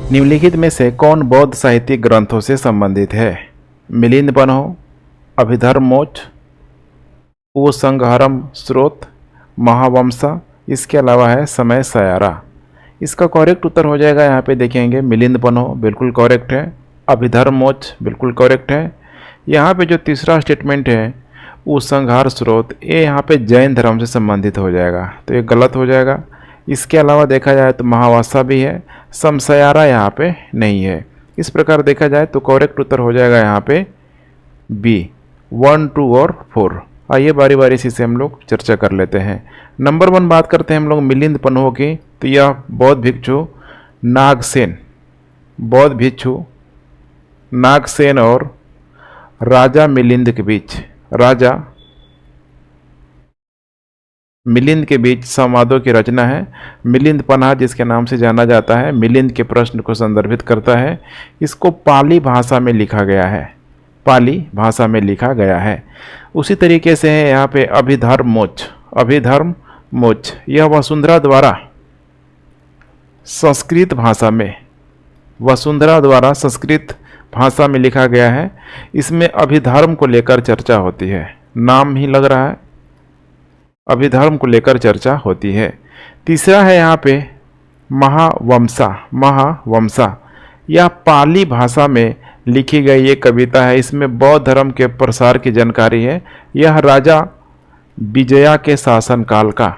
निम्नलिखित में से कौन बौद्ध साहित्यिक ग्रंथों से संबंधित है? मिलिंद पन्हो, अभिधर्ममोक्ष, उपसंहारम स्रोत, महावंसा, इसके अलावा है समय सायारा। इसका करेक्ट उत्तर हो जाएगा यहाँ पे देखेंगे मिलिंद पन्हो बिल्कुल करेक्ट है, अभिधर्ममोक्ष बिल्कुल करेक्ट है। यहाँ पे जो तीसरा स्टेटमेंट है उपसंहार स्रोत, ये यहाँ पे जैन धर्म से संबंधित हो जाएगा, तो ये गलत हो जाएगा। इसके अलावा देखा जाए तो महावंसा भी है, समसयारा यहाँ पे नहीं है। इस प्रकार देखा जाए तो करेक्ट उत्तर हो जाएगा यहाँ पे बी 1, 2 और 4। आइए बारी बारी से हम लोग चर्चा कर लेते हैं। नंबर 1 बात करते हैं हम लोग मिलिंद पन्हो की, तो यह बौद्ध भिक्षु नागसेन, बौद्ध भिक्षु नागसेन और राजा मिलिंद के बीच, राजा मिलिंद के बीच संवादों की रचना है। मिलिंद पन्हा जिसके नाम से जाना जाता है, मिलिंद के प्रश्न को संदर्भित करता है। इसको पाली भाषा में लिखा गया है, पाली भाषा में लिखा गया है। उसी तरीके से है यहाँ पे अभिधर्ममोक्ष, अभिधर्ममोक्ष यह वसुंधरा द्वारा संस्कृत भाषा में, वसुंधरा द्वारा संस्कृत भाषा में लिखा गया है। इसमें अभिधर्म को लेकर चर्चा होती है, नाम ही लग रहा है, अभिधर्म को लेकर चर्चा होती है। तीसरा है यहाँ पे महावंसा, महावंसा यह पाली भाषा में लिखी गई ये कविता है। इसमें बौद्ध धर्म के प्रसार की जानकारी है। यह राजा विजया के शासनकाल का,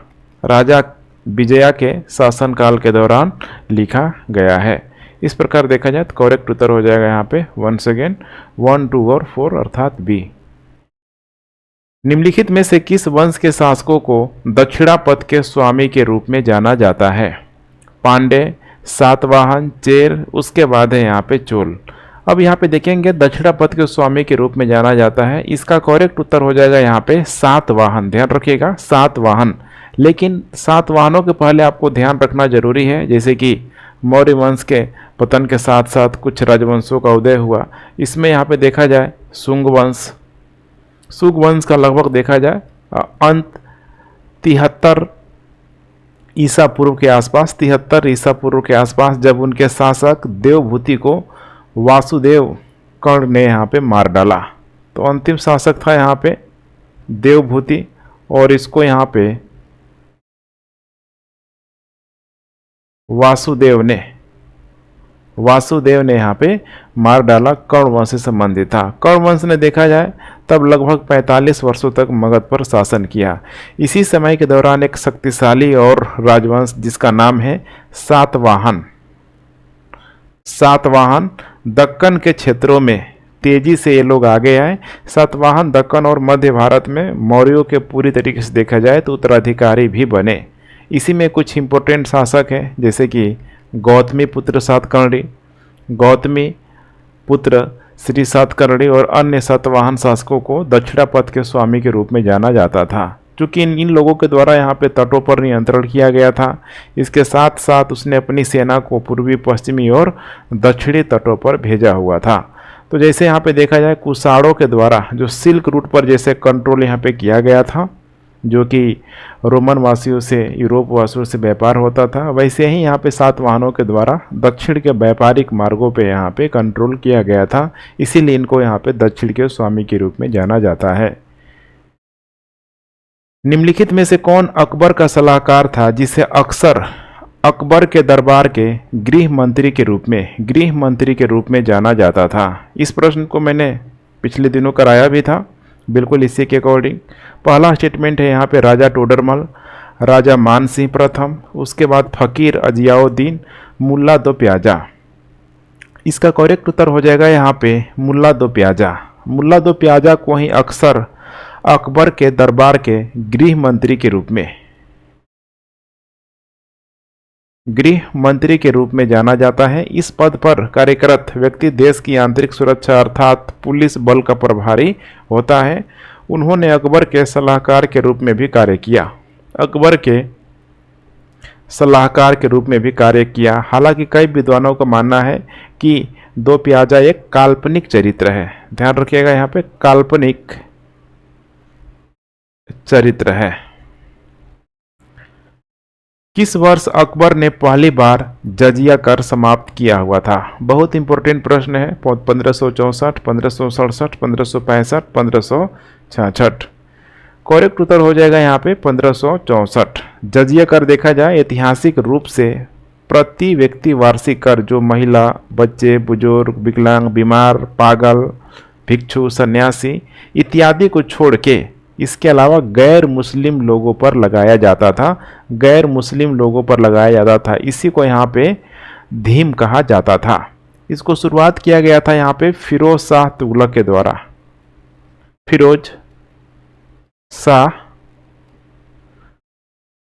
राजा विजया के शासनकाल के दौरान लिखा गया है। इस प्रकार देखा जाए तो करेक्ट उत्तर हो जाएगा यहाँ पे वंस अगेन 1, 2 और 4 अर्थात बी। निम्नलिखित में से किस वंश के शासकों को दक्षिणापथ के स्वामी के रूप में जाना जाता है? पांडे, सातवाहन, चेर, उसके बाद है यहाँ पे चोल। अब यहाँ पे देखेंगे दक्षिणापथ के स्वामी के रूप में जाना जाता है। इसका करेक्ट उत्तर हो जाएगा यहाँ पे सातवाहन, ध्यान रखिएगा सातवाहन। लेकिन सातवाहनों के पहले आपको ध्यान रखना जरूरी है, जैसे कि मौर्य वंश के पतन के साथ साथ कुछ राजवंशों का उदय हुआ। इसमें यहाँ पे देखा जाए शुंग वंश, शुंग वंश का लगभग देखा जाए अंत 73 ईसा पूर्व के आसपास, 73 ईसा पूर्व के आसपास, जब उनके शासक देवभूति को वासुदेव कर्ण ने यहाँ पे मार डाला। तो अंतिम शासक था यहाँ पे देवभूति, और इसको यहाँ पे वासुदेव ने यहाँ पे मार डाला। कर्ण वंश से संबंधित था। कर्ण वंश ने देखा जाए तब लगभग 45 वर्षों तक मगध पर शासन किया। इसी समय के दौरान एक शक्तिशाली और राजवंश जिसका नाम है सातवाहन, सातवाहन दक्कन के क्षेत्रों में तेजी से ये लोग आगे आए। सातवाहन दक्कन और मध्य भारत में मौर्यों के पूरी तरीके से देखा जाए तो उत्तराधिकारी भी बने। इसी में कुछ इंपॉर्टेंट शासक हैं, जैसे कि गौतमी पुत्र सातकर्णी, गौतमी पुत्र श्री सातकर्णी और अन्य सातवाहन शासकों को दक्षिणापथ के स्वामी के रूप में जाना जाता था, क्योंकि इन लोगों के द्वारा यहाँ पे तटों पर नियंत्रण किया गया था। इसके साथ साथ उसने अपनी सेना को पूर्वी, पश्चिमी और दक्षिणी तटों पर भेजा हुआ था। तो जैसे यहाँ पे देखा जाए कुषाणों के द्वारा जो सिल्क रूट पर जैसे कंट्रोल यहाँ पे किया गया था, जो कि रोमन वासियों से, यूरोप वासियों से व्यापार होता था, वैसे ही यहाँ पे सातवाहनों के द्वारा दक्षिण के व्यापारिक मार्गों पे यहाँ पे कंट्रोल किया गया था। इसीलिए इनको यहाँ पे दक्षिण के स्वामी के रूप में जाना जाता है। निम्नलिखित में से कौन अकबर का सलाहकार था जिसे अक्सर अकबर के दरबार के गृह मंत्री के रूप में जाना जाता था? इस प्रश्न को मैंने पिछले दिनों कराया भी था, बिल्कुल इसी के अकॉर्डिंग। पहला स्टेटमेंट है यहाँ पे राजा टोडरमल, राजा मानसिंह प्रथम, उसके बाद फकीर अजियाउद्दीन, मुल्ला दो प्याजा। इसका करेक्ट उत्तर हो जाएगा यहाँ पे मुल्ला दो प्याजा। मुल्ला दो प्याजा को ही अक्सर अकबर के दरबार के गृह मंत्री के रूप में जाना जाता है। इस पद पर कार्यरत व्यक्ति देश की आंतरिक सुरक्षा अर्थात पुलिस बल का प्रभारी होता है। उन्होंने अकबर के सलाहकार के रूप में भी कार्य किया। हालांकि कई विद्वानों का मानना है कि दो प्याजा एक काल्पनिक चरित्र है। ध्यान रखिएगा, यहाँ पे काल्पनिक चरित्र है। किस वर्ष अकबर ने पहली बार जजिया कर समाप्त किया हुआ था? बहुत इंपॉर्टेंट प्रश्न है। 1564, 1567, 1565, 1566। करेक्ट उत्तर हो जाएगा यहाँ पे 1564। जजिया कर देखा जाए ऐतिहासिक रूप से प्रति व्यक्ति वार्षिक कर जो महिला, बच्चे, बुजुर्ग, विकलांग, बीमार, पागल, भिक्षु, सन्यासी इत्यादि को छोड़ के इसके अलावा गैर मुस्लिम लोगों पर लगाया जाता था। गैर मुस्लिम लोगों पर लगाया जाता था, इसी को यहाँ पे धीम कहा जाता था। इसको शुरुआत किया गया था यहाँ पे फिरोज शाह तुगलक के द्वारा। फिरोज शाह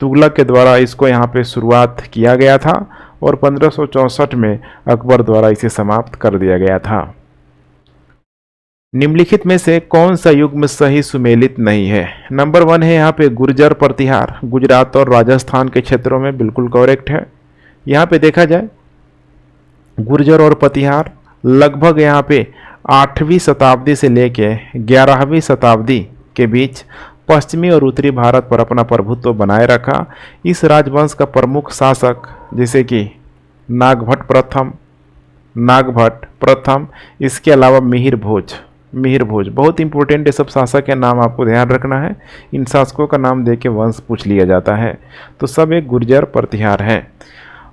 तुगलक के द्वारा इसको यहाँ पे शुरुआत किया गया था और 1564 में अकबर द्वारा इसे समाप्त कर दिया गया था। निम्नलिखित में से कौन सा युग्म सही सुमेलित नहीं है? नंबर 1 है यहाँ पे गुर्जर प्रतिहार, गुजरात और राजस्थान के क्षेत्रों में, बिल्कुल करेक्ट है। यहाँ पे देखा जाए गुर्जर और प्रतिहार लगभग यहाँ पे 8वीं शताब्दी से लेके 11वीं शताब्दी के बीच पश्चिमी और उत्तरी भारत पर अपना प्रभुत्व बनाए रखा। इस राजवंश का प्रमुख शासक जैसे कि नागभट्ट प्रथम, इसके अलावा मिहिर भोज बहुत इंपॉर्टेंट ये सब शासक के नाम आपको ध्यान रखना है। इन शासकों का नाम दे के वंश पूछ लिया जाता है। तो सब एक गुर्जर प्रतिहार है।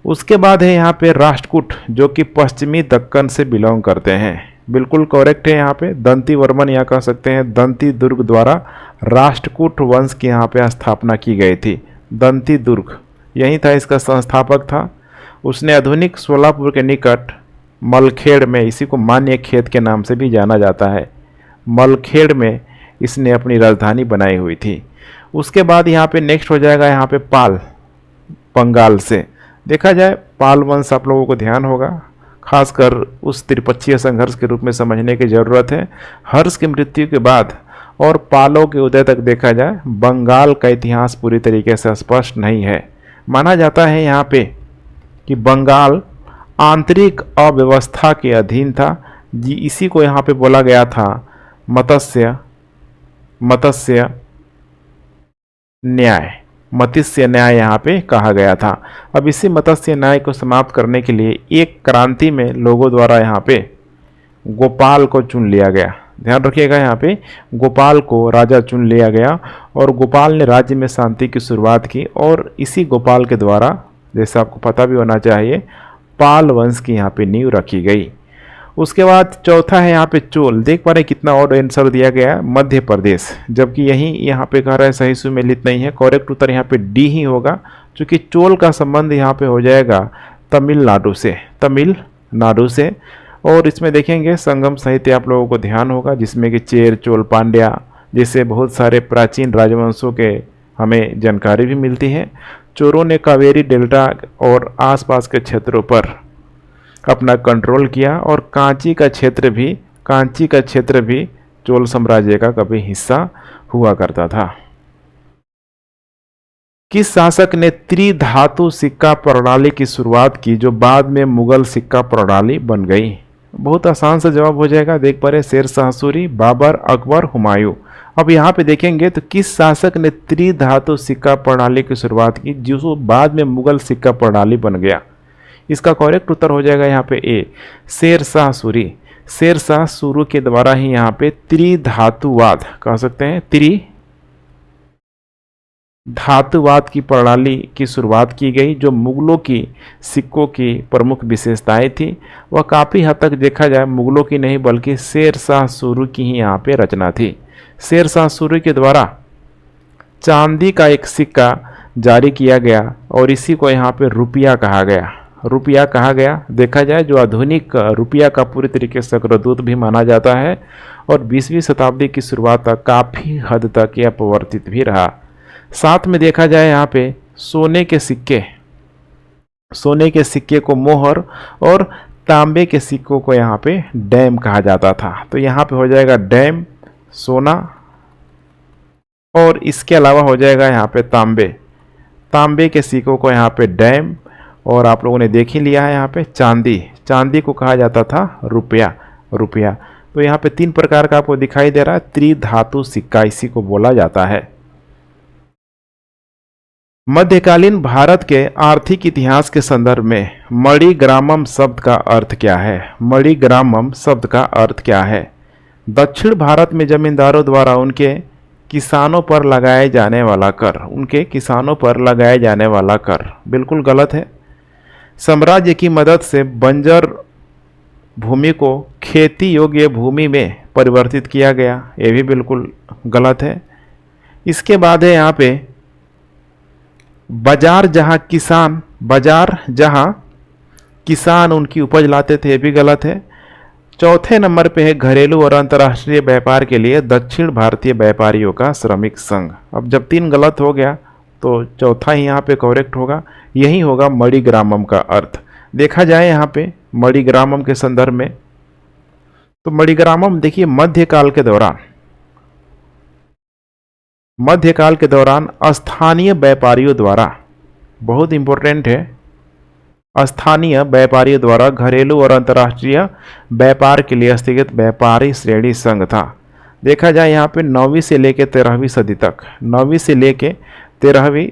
उसके बाद है यहाँ पे राष्ट्रकूट जो कि पश्चिमी दक्कन से बिलोंग करते हैं, बिल्कुल करेक्ट है। यहाँ पे दंती वर्मन या कह सकते हैं दंती दुर्ग द्वारा राष्ट्रकूट वंश की यहाँ पे स्थापना की गई थी। दंती दुर्ग यही था, इसका संस्थापक था। उसने आधुनिक सोलापुर के निकट मलखेड़ में, इसी को मान्य खेत के नाम से भी जाना जाता है, मलखेड़ में इसने अपनी राजधानी बनाई हुई थी। उसके बाद यहाँ पे नेक्स्ट हो जाएगा यहाँ पे पाल, बंगाल से। देखा जाए पाल वंश आप लोगों को ध्यान होगा, खासकर उस त्रिपक्षीय संघर्ष के रूप में समझने की ज़रूरत है। हर्ष की मृत्यु के बाद और पालों के उदय तक देखा जाए बंगाल का इतिहास पूरी तरीके से स्पष्ट नहीं है। माना जाता है यहाँ पे कि बंगाल आंतरिक अव्यवस्था के अधीन था जी, इसी को यहाँ पे बोला गया था मत्स्य न्याय यहाँ पे कहा गया था। अब इसी मत्स्य न्याय को समाप्त करने के लिए एक क्रांति में लोगों द्वारा यहाँ पे गोपाल को चुन लिया गया। ध्यान रखिएगा, यहाँ पे गोपाल को राजा चुन लिया गया और गोपाल ने राज्य में शांति की शुरुआत की और इसी गोपाल के द्वारा, जैसे आपको पता भी होना चाहिए, पाल वंश की यहाँ पे नींव रखी गई। उसके बाद चौथा है यहाँ पे चोल। देख पा रहे कितना और आंसर दिया गया है, मध्य प्रदेश, जबकि यही यहाँ पे कह रहा है सही सुमेलित नहीं है। करेक्ट उत्तर यहाँ पे डी ही होगा, क्योंकि चोल का संबंध यहाँ पे हो जाएगा तमिलनाडु से। और इसमें देखेंगे संगम साहित्य आप लोगों को ध्यान होगा, जिसमें कि चेर, चोल, पांड्या जैसे बहुत सारे प्राचीन राजवंशों के हमें जानकारी भी मिलती है। चोरों ने कावेरी डेल्टा और आसपास के क्षेत्रों पर अपना कंट्रोल किया और कांची का क्षेत्र भी चोल साम्राज्य का कभी हिस्सा हुआ करता था। किस शासक ने त्रिधातु सिक्का प्रणाली की शुरुआत की जो बाद में मुगल सिक्का प्रणाली बन गई? बहुत आसान सा जवाब हो जाएगा। देख पा रहे शेर शाह सूरी, बाबर, अकबर, हुमायूं। अब यहाँ पे देखेंगे तो किस शासक ने त्रिधातु सिक्का प्रणाली की शुरुआत की जो बाद में मुगल सिक्का प्रणाली बन गया? इसका करेक्ट उत्तर हो जाएगा यहाँ पे ए, शेर शाह सूरी। शेर शाह सूरी के द्वारा ही यहाँ पे त्रिधातुवाद कह सकते हैं, धातुवाद की प्रणाली की शुरुआत की गई जो मुगलों की सिक्कों की प्रमुख विशेषताएं थी। वह काफ़ी हद तक देखा जाए मुगलों की नहीं बल्कि शेर शाह सूरी की ही यहाँ पे रचना थी। शेर शाह सूरी के द्वारा चांदी का एक सिक्का जारी किया गया और इसी को यहाँ पे रुपया कहा गया। देखा जाए जो आधुनिक रुपया का पूरी तरीके से अग्रदूत भी माना जाता है और 20वीं शताब्दी की शुरुआत तक काफ़ी हद तक यह प्रवर्तित भी रहा। साथ में देखा जाए यहाँ पे सोने के सिक्के को मोहर और तांबे के सिक्कों को यहाँ पे डैम कहा जाता था। तो यहाँ पे हो जाएगा डैम सोना और इसके अलावा हो जाएगा यहाँ पे तांबे के सिक्कों को यहाँ पे डैम, और आप लोगों ने देख ही लिया है यहाँ पे चांदी को कहा जाता था रुपया। तो यहाँ पे 3 प्रकार का आपको दिखाई दे रहा है त्रिधातु सिक्का, इसी को बोला जाता है। मध्यकालीन भारत के आर्थिक इतिहास के संदर्भ में मणिग्रामम शब्द का अर्थ क्या है? मणिग्रामम शब्द का अर्थ क्या है? दक्षिण भारत में जमींदारों द्वारा उनके किसानों पर लगाए जाने वाला कर। उनके किसानों पर लगाए जाने वाला कर बिल्कुल गलत है। साम्राज्य की मदद से बंजर भूमि को खेती योग्य भूमि में परिवर्तित किया गया, ये भी बिल्कुल गलत है। इसके बाद है यहाँ पे बाजार जहाँ किसान उनकी उपज लाते थे, ये भी गलत है। चौथे नंबर पे है घरेलू और अंतर्राष्ट्रीय व्यापार के लिए दक्षिण भारतीय व्यापारियों का श्रमिक संघ। अब जब 3 गलत हो गया तो चौथा ही यहाँ पे करेक्ट होगा, यही होगा मणिग्रामम का अर्थ। देखा जाए यहाँ पे मणिग्रामम के संदर्भ में, तो मणिग्रामम देखिए मध्यकाल के दौरान स्थानीय व्यापारियों द्वारा, बहुत इंपॉर्टेंट है, स्थानीय व्यापारियों द्वारा घरेलू और अंतर्राष्ट्रीय व्यापार के लिए स्थगित व्यापारी श्रेणी संघ था। देखा जाए यहाँ पे 9वीं से लेकर 13वीं सदी तक, 9वीं से लेकर 13वीं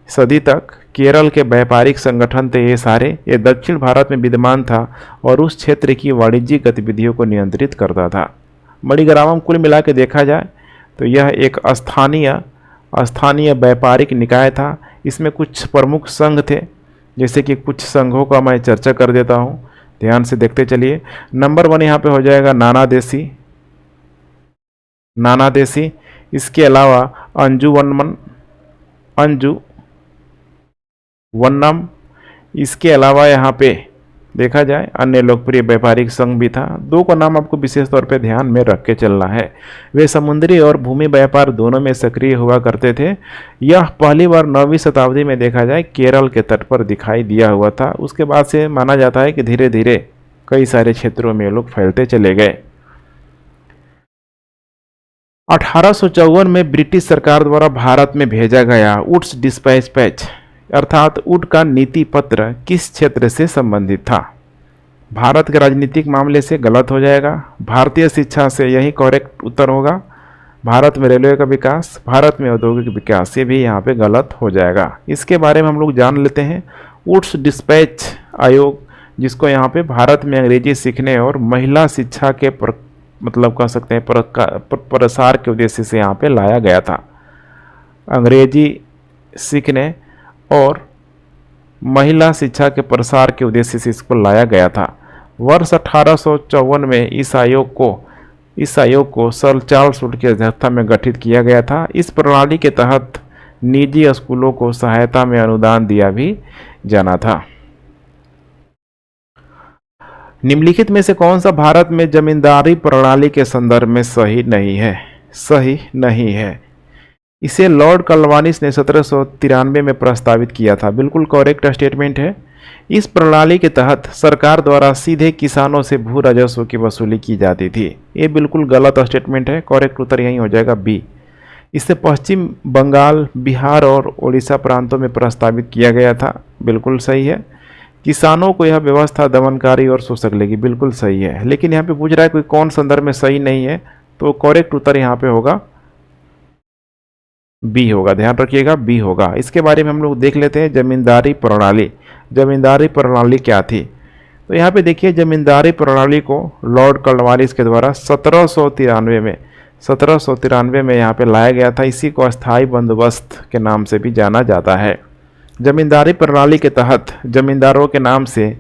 सदी तक केरल के व्यापारिक संगठन थे ये सारे, ये दक्षिण भारत में विद्यमान था और उस क्षेत्र की वाणिज्यिक गतिविधियों को नियंत्रित करता था। मणिग्रामम कुल मिला के देखा जाए तो यह एक स्थानीय व्यापारिक निकाय था। इसमें कुछ प्रमुख संघ थे, जैसे कि कुछ संघों का मैं चर्चा कर देता हूँ, ध्यान से देखते चलिए। नंबर 1 यहाँ पे हो जाएगा नाना देसी। इसके अलावा अंजू वन्नम। इसके अलावा यहाँ पे देखा जाए अन्य लोकप्रिय व्यापारिक संघ भी था। 2 का नाम आपको विशेष तौर पे ध्यान में रख के चलना है। वे समुद्री और भूमि व्यापार दोनों में सक्रिय हुआ करते थे। यह पहली बार 9वीं शताब्दी में देखा जाए केरल के तट पर दिखाई दिया हुआ था। उसके बाद से माना जाता है कि धीरे धीरे कई सारे क्षेत्रों में लोग फैलते चले गए। 1854 में ब्रिटिश सरकार द्वारा भारत में भेजा गया वुड्स डिस्पैच अर्थात वुड का नीति पत्र किस क्षेत्र से संबंधित था? भारत के राजनीतिक मामले से गलत हो जाएगा। भारतीय शिक्षा से, यही करेक्ट उत्तर होगा। भारत में रेलवे का विकास, भारत में औद्योगिक विकास, ये भी यहाँ पे गलत हो जाएगा। इसके बारे में हम लोग जान लेते हैं। वुड्स डिस्पैच आयोग, जिसको यहाँ पे भारत में अंग्रेजी सीखने और महिला शिक्षा के मतलब कह सकते हैं प्रसार के उद्देश्य से यहाँ पे लाया गया था। अंग्रेजी सीखने और महिला शिक्षा के प्रसार के उद्देश्य से इसको लाया गया था। वर्ष 1854 में इस आयोग को सर चार्ल्स वुड की अध्यक्षता में गठित किया गया था। इस प्रणाली के तहत निजी स्कूलों को सहायता में अनुदान दिया भी जाना था। निम्नलिखित में से कौन सा भारत में जमींदारी प्रणाली के संदर्भ में सही नहीं है? इसे लॉर्ड कॉर्नवालिस ने 1793 में प्रस्तावित किया था। बिल्कुल करेक्ट स्टेटमेंट है। इस प्रणाली के तहत सरकार द्वारा सीधे किसानों से भू राजस्व की वसूली की जाती थी। ये बिल्कुल गलत स्टेटमेंट है। करेक्ट उत्तर यही हो जाएगा बी। इसे पश्चिम बंगाल, बिहार और उड़ीसा प्रांतों में प्रस्तावित किया गया था। बिल्कुल सही है। किसानों को यह व्यवस्था दमनकारी और शोषक लगी। बिल्कुल सही है। लेकिन यहाँ पे पूछ रहा है कोई कौन संदर्भ में सही नहीं है, तो करेक्ट उत्तर यहाँ पे होगा बी होगा। ध्यान रखिएगा बी होगा। इसके बारे में हम लोग देख लेते हैं जमींदारी प्रणाली क्या थी। तो यहाँ पे देखिए जमींदारी प्रणाली को लॉर्ड कॉर्नवालिस के द्वारा 1793 में यहाँ पे लाया गया था। इसी को अस्थाई बंदोबस्त के नाम से भी जाना जाता है। जमींदारी प्रणाली के तहत जमींदारों के नाम से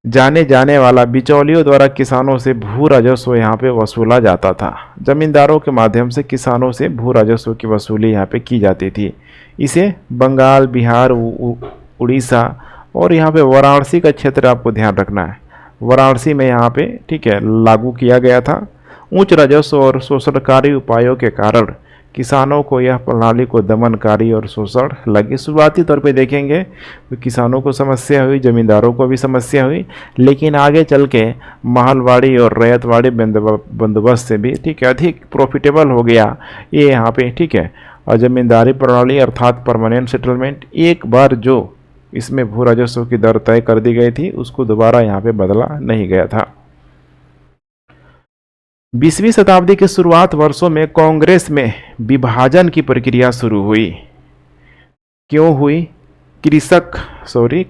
जाने जाने वाला बिचौलियों द्वारा किसानों से भू राजस्व यहाँ पे वसूला जाता था। जमींदारों के माध्यम से किसानों से भू राजस्व की वसूली यहाँ पे की जाती थी। इसे बंगाल, बिहार, उड़ीसा और यहाँ पे वाराणसी का क्षेत्र आपको ध्यान रखना है। वाराणसी में यहाँ पे ठीक है लागू किया गया था। उच्च राजस्व और शोषणकारी उपायों के कारण किसानों को यह प्रणाली को दमनकारी और शोषण लगी। शुरुआती तौर पे देखेंगे तो किसानों को समस्या हुई, जमींदारों को भी समस्या हुई, लेकिन आगे चल के महलवाड़ी और रैयतवाड़ी बंदोबस्त से भी ठीक है अधिक प्रॉफिटेबल हो गया ये यहाँ पे ठीक है। और जमींदारी प्रणाली अर्थात परमानेंट सेटलमेंट, एक बार जो इसमें भू राजस्व की दर तय कर दी गई थी उसको दोबारा यहाँ पे बदला नहीं गया था। 20वीं शताब्दी के शुरुआत वर्षों में कांग्रेस में विभाजन की प्रक्रिया शुरू हुई। क्यों हुई,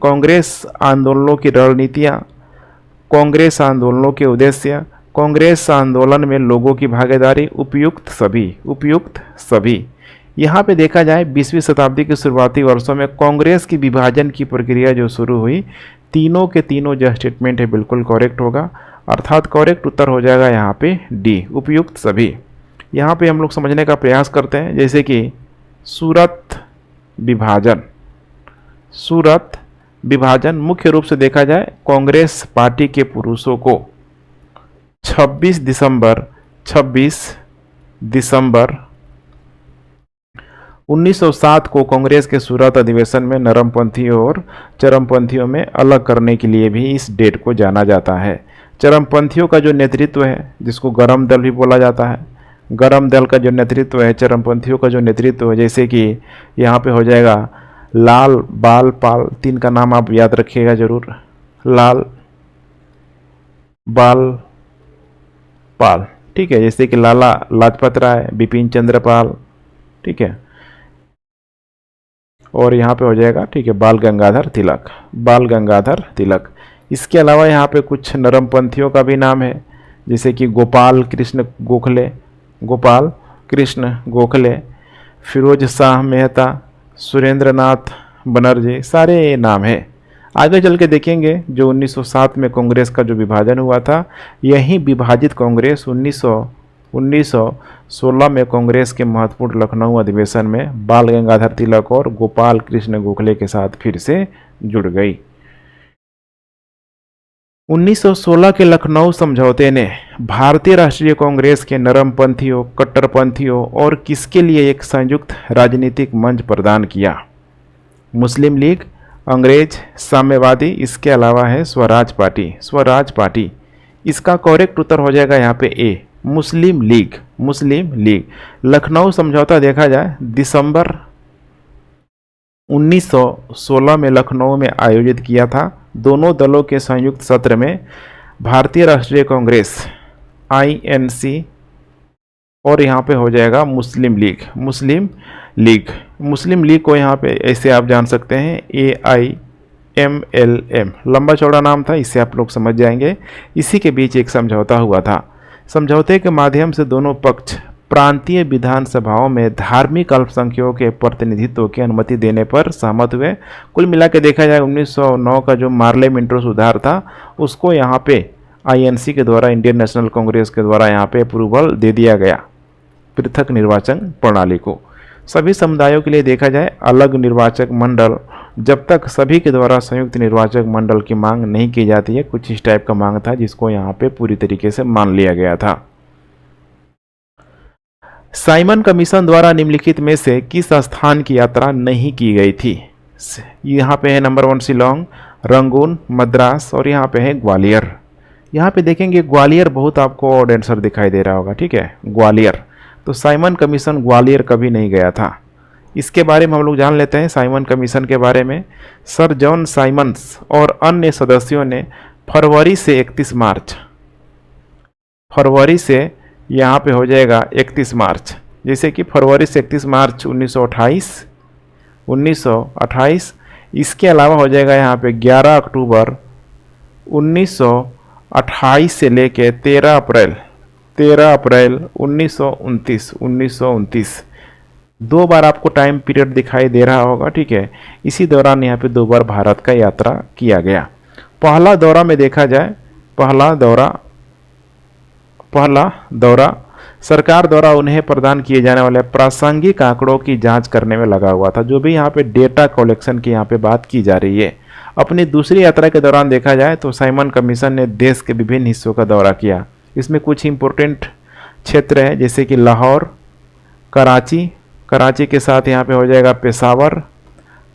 कांग्रेस आंदोलनों की रणनीतियाँ, कांग्रेस आंदोलनों के उद्देश्य, कांग्रेस आंदोलन में लोगों की भागीदारी, उपयुक्त सभी। यहाँ पे देखा जाए 20वीं शताब्दी के शुरुआती वर्षों में कांग्रेस की विभाजन की प्रक्रिया जो शुरू हुई, तीनों के तीनों जो स्टेटमेंट है बिल्कुल करेक्ट होगा, अर्थात करेक्ट उत्तर हो जाएगा यहाँ पे डी, उपयुक्त सभी। यहाँ पे हम लोग समझने का प्रयास करते हैं, जैसे कि सूरत विभाजन मुख्य रूप से देखा जाए कांग्रेस पार्टी के पुरुषों को 26 दिसंबर 1907 को कांग्रेस के सूरत अधिवेशन में नरमपंथियों और चरमपंथियों में अलग करने के लिए भी इस डेट को जाना जाता है। चरमपंथियों का जो नेतृत्व है, जिसको गरम दल भी बोला जाता है, गरम दल का जो नेतृत्व है, चरमपंथियों का जो नेतृत्व है, जैसे कि यहाँ पे हो जाएगा लाल बाल पाल, तीन का नाम आप याद रखिएगा जरूर, लाल बाल पाल, ठीक है, जैसे कि लाला लाजपत राय, बिपिन चंद्र पाल, ठीक है, और यहाँ पे हो जाएगा, ठीक है, बाल गंगाधर तिलक। इसके अलावा यहाँ पे कुछ नरमपंथियों का भी नाम है, जैसे कि गोपाल कृष्ण गोखले, फिरोज शाह मेहता, सुरेंद्रनाथ बनर्जी, सारे नाम है। आगे चल के देखेंगे जो 1907 में कांग्रेस का जो विभाजन हुआ था, यही विभाजित कांग्रेस 1916 में कांग्रेस के महत्वपूर्ण लखनऊ अधिवेशन में बाल गंगाधर तिलक और गोपाल कृष्ण गोखले के साथ फिर से जुड़ गई। 1916 के लखनऊ समझौते ने भारतीय राष्ट्रीय कांग्रेस के नरमपंथियों, कट्टरपंथियों और किसके लिए एक संयुक्त राजनीतिक मंच प्रदान किया? मुस्लिम लीग, अंग्रेज साम्यवादी, इसके अलावा है स्वराज पार्टी। इसका करेक्ट उत्तर हो जाएगा यहाँ पे ए, मुस्लिम लीग। लखनऊ समझौता देखा जाए दिसंबर 1916 में लखनऊ में आयोजित किया था। दोनों दलों के संयुक्त सत्र में भारतीय राष्ट्रीय कांग्रेस INC और यहाँ पे हो जाएगा मुस्लिम लीग को यहाँ पे ऐसे आप जान सकते हैं AIMLM, लंबा चौड़ा नाम था, इससे आप लोग समझ जाएंगे। इसी के बीच एक समझौता हुआ था। समझौते के माध्यम से दोनों पक्ष प्रांतीय विधानसभाओं में धार्मिक अल्पसंख्यकों के प्रतिनिधित्व की अनुमति देने पर सहमत हुए। कुल मिला के देखा जाए 1909 का जो पार्लियामेंट्री सुधार था, उसको यहाँ पे INC के द्वारा, इंडियन नेशनल कांग्रेस के द्वारा यहाँ पे अप्रूवल दे दिया गया, पृथक निर्वाचन प्रणाली को। सभी समुदायों के लिए देखा जाए अलग निर्वाचक मंडल, जब तक सभी के द्वारा संयुक्त निर्वाचक मंडल की मांग नहीं की जाती है, कुछ इस टाइप का मांग था जिसको यहाँ पे पूरी तरीके से मान लिया गया था। साइमन कमीशन द्वारा निम्नलिखित में से किस स्थान की यात्रा नहीं की गई थी? यहाँ पे है नंबर 1 शिलोंग, रंगून, मद्रास और यहाँ पे है ग्वालियर। यहाँ पे देखेंगे ग्वालियर बहुत आपको ऑड आंसर दिखाई दे रहा होगा, ठीक है, ग्वालियर। तो साइमन कमीशन ग्वालियर कभी नहीं गया था। इसके बारे में हम लोग जान लेते हैं साइमन कमीशन के बारे में। सर जॉन साइमंस और अन्य सदस्यों ने फरवरी से यहाँ पे हो जाएगा 31 मार्च, जैसे कि फरवरी से 31 मार्च 1928। इसके अलावा हो जाएगा यहाँ पे 11 अक्टूबर 1928 से लेके 13 अप्रैल 1929। 2 बार आपको टाइम पीरियड दिखाई दे रहा होगा, ठीक है। इसी दौरान यहाँ पे 2 बार भारत का यात्रा किया गया। पहला दौरा में देखा जाए, पहला दौरा सरकार द्वारा उन्हें प्रदान किए जाने वाले प्रासंगिक आंकड़ों की जांच करने में लगा हुआ था। जो भी यहाँ पे डेटा कलेक्शन की यहाँ पे बात की जा रही है। अपनी दूसरी यात्रा के दौरान देखा जाए तो साइमन कमीशन ने देश के विभिन्न हिस्सों का दौरा किया। इसमें कुछ इंपॉर्टेंट क्षेत्र है, जैसे कि लाहौर, कराची के साथ यहाँ पे हो जाएगा पेशावर,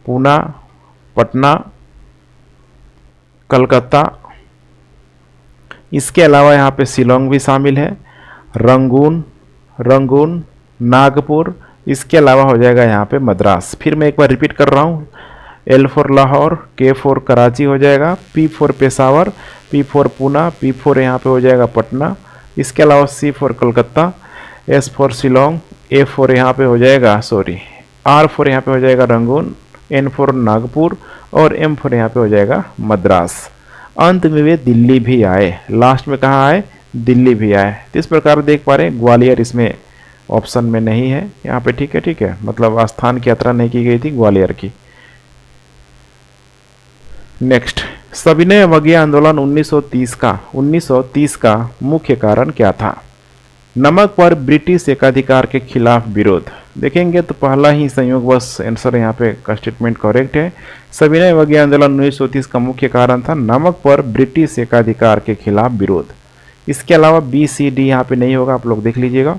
पूना, पटना, कलकत्ता। इसके अलावा यहाँ पे शिलोंग भी शामिल है, रंगून, नागपुर। इसके अलावा हो जाएगा यहाँ पे मद्रास। फिर मैं एक बार रिपीट कर रहा हूँ, L for Lahore, K for Karachi हो जाएगा, P for Peshawar, P for Poona, P for यहाँ पे हो जाएगा पटना। इसके अलावा C for Calcutta, S for Shillong, A for यहाँ पे हो जाएगा R फॉर यहाँ पे हो जाएगा रंगून, N फॉर नागपुर और M फॉर यहाँ पे हो जाएगा मद्रास। अंत में वे दिल्ली भी आए, लास्ट में कहाँ आए, दिल्ली भी आए। तो इस प्रकार देख पा रहे हैं ग्वालियर इसमें ऑप्शन में नहीं है यहाँ पे, ठीक है, मतलब आस्थान की यात्रा नहीं की गई थी ग्वालियर की। नेक्स्ट, सविनय अवज्ञा आंदोलन 1930 का मुख्य कारण क्या था? नमक पर ब्रिटिश एकाधिकार के खिलाफ विरोध। देखेंगे तो पहला ही संयोगवश आंसर यहाँ पे का स्टेटमेंट करेक्ट है। सविनय अवज्ञा आंदोलन 1930 का मुख्य कारण था नमक पर ब्रिटिश एकाधिकार के खिलाफ विरोध। इसके अलावा बी सी डी यहाँ पे नहीं होगा, आप लोग देख लीजिएगा,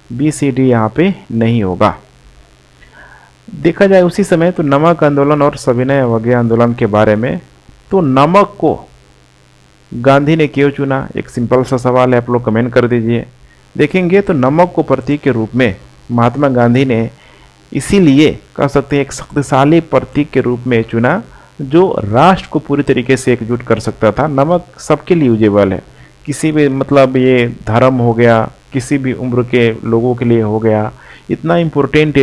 बी सी डी यहाँ पे नहीं होगा। देखा जाए उसी समय तो नमक आंदोलन और सविनय अवज्ञा आंदोलन के बारे में, तो नमक को गांधी ने क्यों चुना, एक सिंपल सा सवाल है, आप लोग कमेंट कर दीजिए। देखेंगे तो नमक को प्रतीक के रूप में महात्मा गांधी ने इसीलिए कह सकते हैं एक शक्तिशाली प्रतीक के रूप में चुना जो राष्ट्र को पूरी तरीके से एकजुट कर सकता था। नमक सबके लिए यूजेबल है, किसी भी मतलब ये धर्म हो गया, किसी भी उम्र के लोगों के लिए हो गया, इतना इम्पोर्टेंट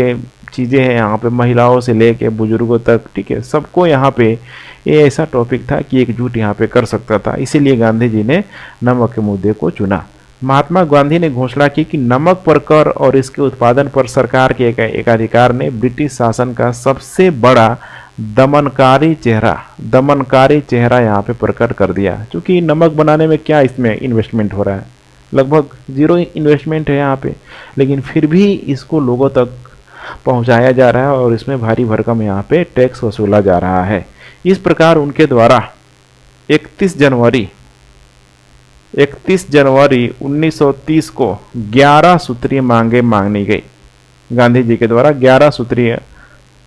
चीज़ें हैं यहाँ पे, महिलाओं से लेके बुजुर्गों तक, ठीक है, सबको यहाँ पे ये ऐसा टॉपिक था कि एकजुट यहाँ पे कर सकता था। इसीलिए गांधी जी ने नमक के मुद्दे को चुना। महात्मा गांधी ने घोषणा की कि नमक पर कर और इसके उत्पादन पर सरकार के एकाधिकार ने ब्रिटिश शासन का सबसे बड़ा दमनकारी चेहरा यहाँ पे प्रकट कर दिया। क्योंकि नमक बनाने में क्या इसमें इन्वेस्टमेंट हो रहा है, लगभग जीरो इन्वेस्टमेंट है यहाँ पे, लेकिन फिर भी इसको लोगों तक पहुँचाया जा रहा है और इसमें भारी भरकम यहाँ पे टैक्स वसूला जा रहा है। इस प्रकार उनके द्वारा 31 जनवरी 1930 को 11 सूत्रीय मांगे मांगी गई। गांधी जी के द्वारा 11 सूत्रीय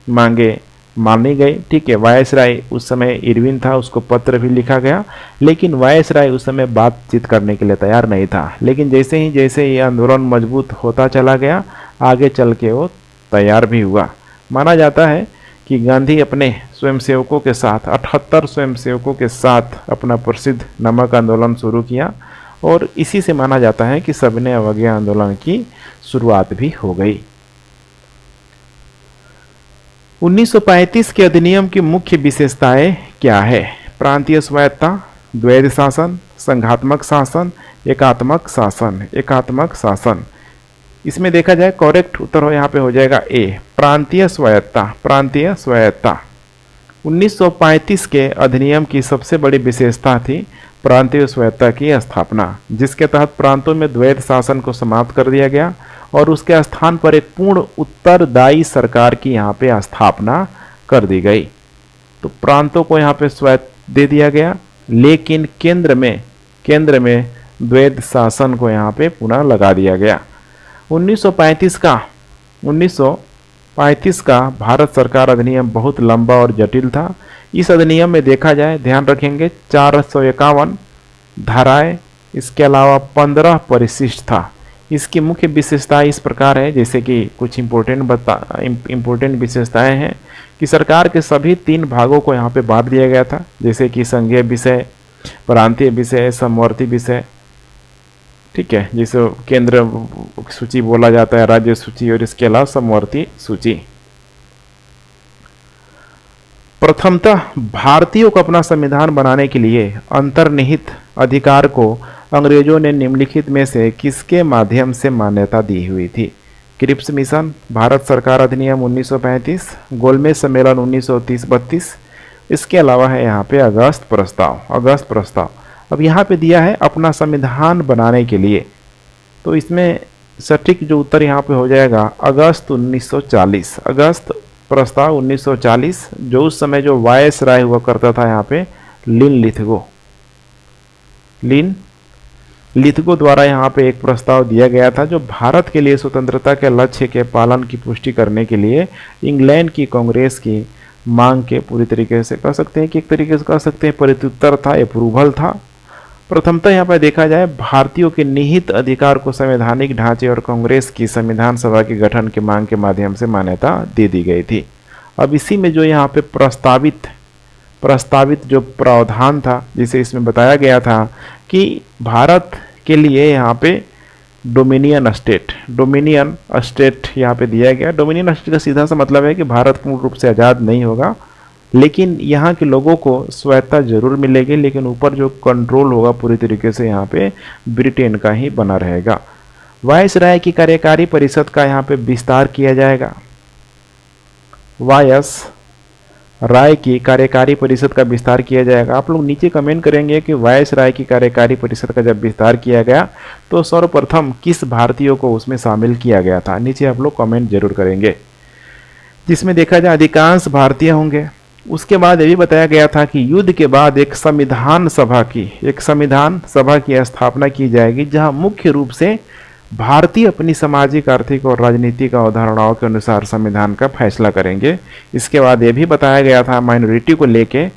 मांगे मानी गई, ठीक है। वायसराय उस समय इरविन था, उसको पत्र भी लिखा गया, लेकिन वायसराय उस समय बातचीत करने के लिए तैयार नहीं था। लेकिन जैसे ही ये आंदोलन मजबूत होता चला गया, आगे चल के वो तैयार भी हुआ। माना जाता है कि गांधी अपने स्वयंसेवकों के साथ 78 स्वयंसेवकों के साथ अपना प्रसिद्ध नमक आंदोलन शुरू किया और इसी से माना जाता है कि सविनय अवज्ञा आंदोलन की शुरुआत भी हो गई। 1935 के अधिनियम की मुख्य विशेषताएं क्या है? प्रांतीय स्वायत्ता, द्वैध शासन, संघात्मक शासन, एकात्मक शासन। इसमें देखा जाए करेक्ट उत्तर हो यहाँ पे हो जाएगा ए, प्रांतीय स्वायत्ता। 1935 के अधिनियम की सबसे बड़ी विशेषता थी प्रांतीय स्वायत्ता की स्थापना, जिसके तहत प्रांतों में द्वैध शासन को समाप्त कर दिया गया और उसके स्थान पर एक पूर्ण उत्तरदायी सरकार की यहाँ पे स्थापना कर दी गई। तो प्रांतों को यहाँ पे स्वायत्त दे दिया गया, लेकिन केंद्र में द्वैध शासन को यहाँ पे पुनः लगा दिया गया। 1935 का भारत सरकार अधिनियम बहुत लंबा और जटिल था। इस अधिनियम में देखा जाए, ध्यान रखेंगे, 451 धाराएं, इसके अलावा 15 परिशिष्ट था। इसकी मुख्य विशेषताएं इस प्रकार है, जैसे कि कुछ इम्पोर्टेंट विशेषताएं हैं कि सरकार के सभी 3 भागों को यहाँ पे बांट दिया गया था, जैसे कि संघीय विषय, प्रांतीय विषय, समवर्ती विषय, ठीक है, जिसे केंद्र सूची बोला जाता है, राज्य सूची, और इसके अलावा समवर्ती सूची। प्रथमतः भारतीयों को अपना संविधान बनाने के लिए अंतर्निहित अधिकार को अंग्रेजों ने निम्नलिखित में से किसके माध्यम से मान्यता दी हुई थी? क्रिप्स मिशन, भारत सरकार अधिनियम 1935, गोलमेज सम्मेलन 1930-32, इसके अलावा है यहाँ पे अगस्त प्रस्ताव। अब यहाँ पे दिया है अपना संविधान बनाने के लिए, तो इसमें सटीक जो उत्तर यहाँ पे हो जाएगा अगस्त 1940, अगस्त प्रस्ताव 1940, जो उस समय जो वायसराय हुआ करता था यहाँ पे लिन लिथगो द्वारा यहाँ पे एक प्रस्ताव दिया गया था, जो भारत के लिए स्वतंत्रता के लक्ष्य के पालन की पुष्टि करने के लिए इंग्लैंड की कांग्रेस की मांग के पूरी तरीके से कह सकते हैं कि एक तरीके से कह सकते हैं प्रत्युत्तर था, अप्रूवल था। प्रथमतः यहाँ पर देखा जाए भारतीयों के निहित अधिकार को संवैधानिक ढांचे और कांग्रेस की संविधान सभा के गठन के मांग के माध्यम से मान्यता दे दी गई थी। अब इसी में जो यहाँ पे प्रस्तावित जो प्रावधान था, जिसे इसमें बताया गया था कि भारत के लिए यहाँ पे डोमिनियन स्टेट। डोमिनियन स्टेट यहाँ पे दिया गया। डोमिनियन स्टेट का सीधा सा मतलब है कि भारत पूर्ण रूप से आज़ाद नहीं होगा, लेकिन यहाँ के लोगों को स्वायत्ता जरूर मिलेगी, लेकिन ऊपर जो कंट्रोल होगा पूरी तरीके से यहाँ पे ब्रिटेन का ही बना रहेगा। वायसराय की कार्यकारी परिषद का यहाँ पे विस्तार किया जाएगा। वायस राय की कार्यकारी परिषद का विस्तार किया जाएगा। आप लोग नीचे कमेंट करेंगे कि वायस राय की कार्यकारी परिषद का जब विस्तार किया गया तो सर्वप्रथम किस भारतीयों को उसमें शामिल किया गया था, नीचे आप लोग कमेंट जरूर करेंगे। जिसमें देखा जाए अधिकांश भारतीय होंगे। उसके बाद ये भी बताया गया था कि युद्ध के बाद एक संविधान सभा की स्थापना की जाएगी, जहां मुख्य रूप से भारतीय अपनी सामाजिक, आर्थिक और राजनीतिक अवधारणाओं के अनुसार संविधान का फैसला करेंगे। इसके बाद ये भी बताया गया था माइनॉरिटी को लेके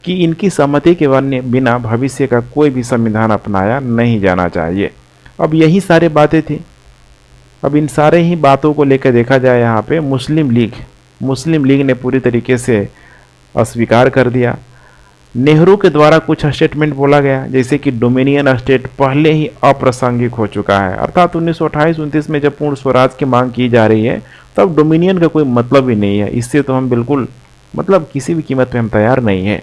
कि इनकी सहमति के बिना भविष्य का कोई भी संविधान अपनाया नहीं जाना चाहिए। अब यही सारी बातें थी। अब इन सारे ही बातों को लेकर देखा जाए यहाँ पे मुस्लिम लीग ने पूरी तरीके से अस्वीकार कर दिया। नेहरू के द्वारा कुछ स्टेटमेंट बोला गया, जैसे कि डोमिनियन स्टेट पहले ही अप्रासंगिक हो चुका है, अर्थात 1928-29 में जब पूर्ण स्वराज की मांग की जा रही है तब डोमिनियन का कोई मतलब ही नहीं है। इससे तो हम बिल्कुल किसी भी कीमत पे हम तैयार नहीं है।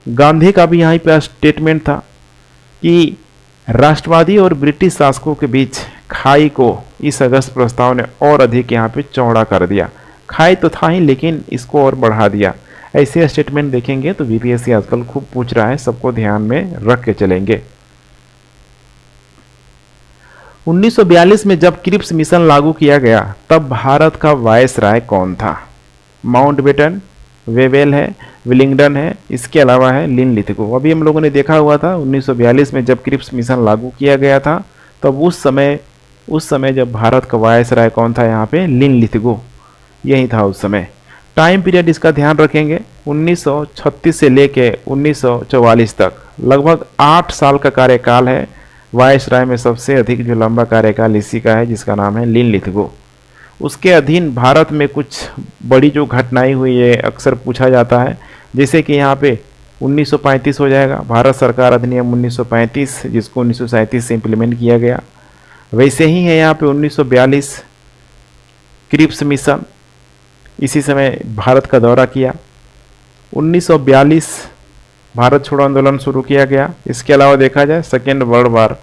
गांधी का भी यहाँ पे स्टेटमेंट था कि राष्ट्रवादी और ब्रिटिश शासकों के बीच खाई को इस अगस्त प्रस्ताव ने और अधिक यहाँ पे चौड़ा कर दिया। खाई तो था ही, लेकिन इसको और बढ़ा दिया। ऐसे स्टेटमेंट देखेंगे तो बीपीएससी आजकल खूब पूछ रहा है, सबको ध्यान में रख के चलेंगे। 1942 में जब क्रिप्स मिशन लागू किया गया तब भारत का वायसराय कौन था? माउंटबेटन, वेवेल है, विलिंगडन है, इसके अलावा है लिनलिथगो। अभी हम लोगों ने देखा हुआ था 1942 में जब क्रिप्स मिशन लागू किया गया था तब उस समय जब भारत का वायसराय कौन था? यहाँ पे लिनलिथगो यही था उस समय। टाइम पीरियड इसका ध्यान रखेंगे 1936 से लेके 1944 तक, लगभग 8 साल का कार्यकाल है। वायसराय में सबसे अधिक जो लंबा कार्यकाल इसी का है, जिसका नाम है लिनलिथगो। उसके अधीन भारत में कुछ बड़ी जो घटनाएं हुई है अक्सर पूछा जाता है, जैसे कि यहाँ पे 1935 हो जाएगा भारत सरकार अधिनियम 1935, जिसको 1937 से इम्प्लीमेंट किया गया। वैसे ही है यहाँ पे 1942 क्रिप्स मिशन, इसी समय भारत का दौरा किया। 1942 भारत छोड़ो आंदोलन शुरू किया गया। इसके अलावा देखा जाए सेकेंड वर्ल्ड वार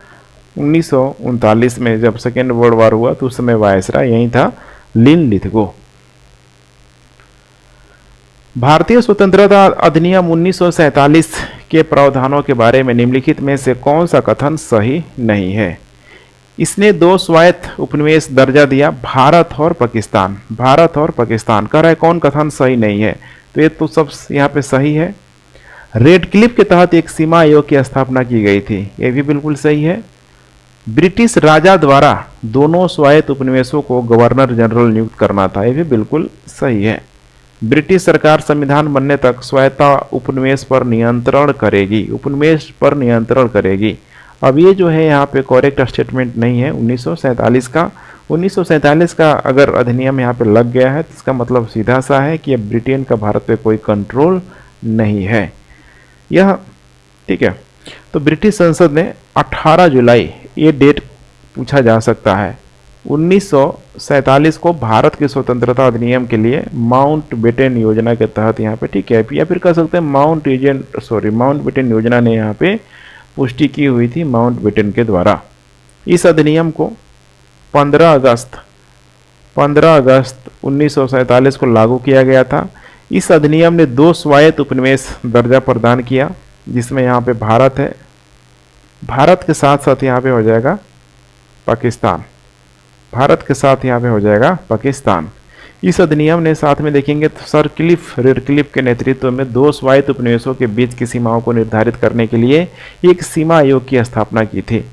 1939 में जब सेकेंड वर्ल्ड वार हुआ तो उस समय वायसराय यही था लिनलिथगो। भारतीय स्वतंत्रता अधिनियम 1947 के प्रावधानों के बारे में निम्नलिखित में से कौन सा कथन सही नहीं है? इसने 2 स्वायत्त उपनिवेश दर्जा दिया, भारत और पाकिस्तान। कह रहा है कौन कथन सही नहीं है? तो ये तो सब यहाँ पे सही है। रेड क्लिफ के तहत एक सीमा आयोग की स्थापना की गई थी, ये भी बिल्कुल सही है। ब्रिटिश राजा द्वारा दोनों स्वायत्त उपनिवेशों को गवर्नर जनरल नियुक्त करना था, ये भी बिल्कुल सही है। ब्रिटिश सरकार संविधान बनने तक स्वायत्ता उपनिवेश पर नियंत्रण करेगी। अब ये जो है यहाँ पे करेक्ट स्टेटमेंट नहीं है 1947 का। 1947 का अगर अधिनियम यहाँ पे लग गया है तो इसका मतलब सीधा सा है कि अब ब्रिटेन का भारत पे कोई कंट्रोल नहीं है, यह ठीक है। तो ब्रिटिश संसद ने 18 जुलाई, ये डेट पूछा जा सकता है, 1947 को भारत की स्वतंत्रता अधिनियम के लिए माउंटबेटन योजना के तहत यहाँ पे, ठीक है, या फिर कह सकते हैं माउंटबेटन योजना ने यहाँ पे पुष्टि की हुई थी माउंटबेटन के द्वारा। इस अधिनियम को 15 अगस्त 1947 को लागू किया गया था। इस अधिनियम ने 2 स्वायत्त उपनिवेश दर्जा प्रदान किया, जिसमें यहाँ पे भारत है, भारत के साथ साथ यहाँ पे हो जाएगा पाकिस्तान। इस अधिनियम ने साथ में देखेंगे तो सर रेडक्लिफ के नेतृत्व में 2 स्वायत्त उपनिवेशों के बीच की सीमाओं को निर्धारित करने के लिए एक सीमा आयोग की स्थापना की थी।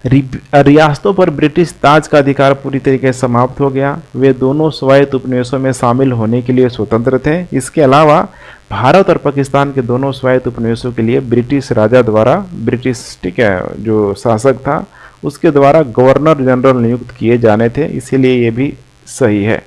रियासतों पर ब्रिटिश ताज का अधिकार पूरी तरीके से समाप्त हो गया। वे दोनों स्वायत्त उपनिवेशों में शामिल होने के लिए स्वतंत्र थे। इसके अलावा भारत और पाकिस्तान के दोनों स्वायत्त उपनिवेशों के लिए ब्रिटिश राजा द्वारा, जो शासक था उसके द्वारा गवर्नर जनरल नियुक्त किए जाने थे, इसीलिए ये भी सही है।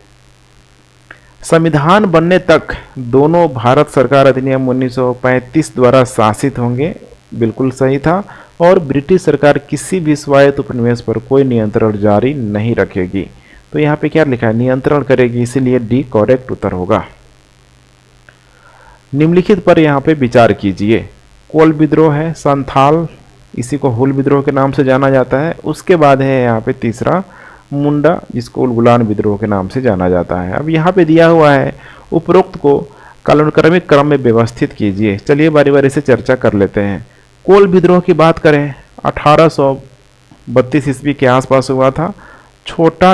संविधान बनने तक दोनों भारत सरकार अधिनियम 1935 द्वारा शासित होंगे, बिल्कुल सही था। और ब्रिटिश सरकार किसी भी स्वायत्त उपनिवेश पर कोई नियंत्रण जारी नहीं रखेगी। तो यहाँ पे क्या लिखा है, नियंत्रण करेगी, इसीलिए डी करेक्ट उत्तर होगा। निम्नलिखित पर यहाँ पे विचार कीजिए। कोल विद्रोह है, संथाल, इसी को हुल विद्रोह के नाम से जाना जाता है। उसके बाद है यहाँ पे तीसरा मुंडा, जिसको उलगुलान विद्रोह के नाम से जाना जाता है। अब यहाँ पे दिया हुआ है, उपरोक्त को कालानुक्रमिक क्रम में व्यवस्थित कीजिए। चलिए बारी बारी से चर्चा कर लेते हैं। कोल विद्रोह की बात करें 1832 ईस्वी के आसपास हुआ था। छोटा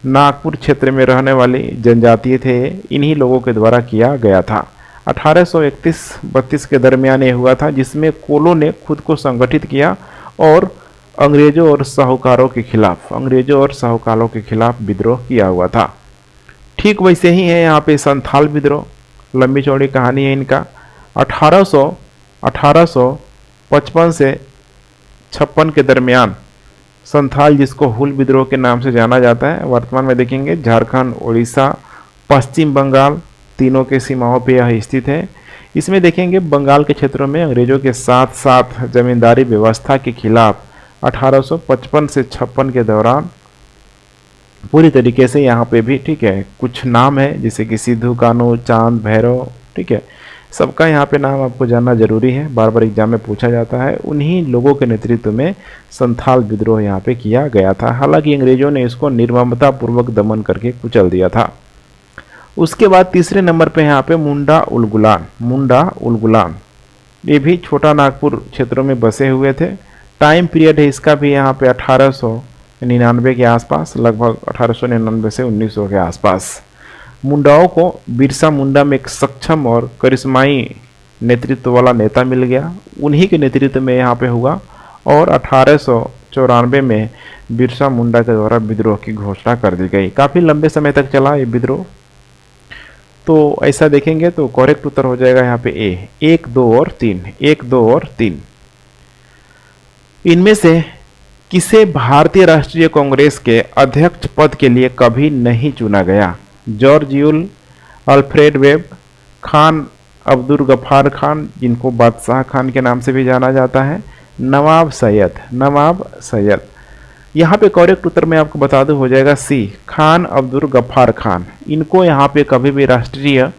नागपुर क्षेत्र में रहने वाली जनजातीय थे, इन्हीं लोगों के द्वारा किया गया था। 1831-32 के दरमियान ये हुआ था, जिसमें कोलों ने खुद को संगठित किया और अंग्रेजों और साहूकारों के खिलाफ विद्रोह किया हुआ था। ठीक वैसे ही है यहाँ पे संथाल विद्रोह, लंबी चौड़ी कहानी है इनका। 1855 से 56 के दरमियान संथाल, जिसको हुल विद्रोह के नाम से जाना जाता है, वर्तमान में देखेंगे झारखंड, उड़ीसा, पश्चिम बंगाल, तीनों के सीमाओं पर यह स्थित है। इसमें देखेंगे बंगाल के क्षेत्रों में अंग्रेजों के साथ साथ जमींदारी व्यवस्था के खिलाफ 1855 से 56 के दौरान पूरी तरीके से यहाँ पे भी, ठीक है, कुछ नाम है जैसे कि सिद्धू कानू, चांद, भैरव, ठीक है, सबका यहाँ पे नाम आपको जानना जरूरी है, बार बार एग्जाम में पूछा जाता है। उन्हीं लोगों के नेतृत्व में संथाल विद्रोह यहाँ पे किया गया था। हालांकि अंग्रेजों ने इसको निर्ममता पूर्वक दमन करके कुचल दिया था। उसके बाद तीसरे नंबर पे यहाँ पे मुंडा उलगुलान, ये भी छोटा नागपुर क्षेत्रों में बसे हुए थे। टाइम पीरियड है इसका भी यहाँ पे 1899 के आसपास, लगभग 1899 से 1900 के आसपास। मुंडाओं को बिरसा मुंडा में एक सक्षम और करिश्माई नेतृत्व वाला नेता मिल गया, उन्हीं के नेतृत्व में यहाँ पे हुआ और 1894 में बिरसा मुंडा के द्वारा विद्रोह की घोषणा कर दी गई। काफ़ी लंबे समय तक चला ये विद्रोह। तो ऐसा देखेंगे तो करेक्ट उत्तर हो जाएगा यहाँ पे ए, 1, 2 और 3। इनमें से किसे भारतीय राष्ट्रीय कांग्रेस के अध्यक्ष पद के लिए कभी नहीं चुना गया? George Yule, Alfred Webb, Khan Abdul Ghaffar Khan, जिनको बादशाह खान के नाम से भी जाना जाता है, नवाब सैयद। यहाँ पे करेक्ट उत्तर मैं आपको बता दूं हो जाएगा सी, खान अब्दुल गफ्फार खान। इनको यहाँ पे कभी भी राष्ट्रीय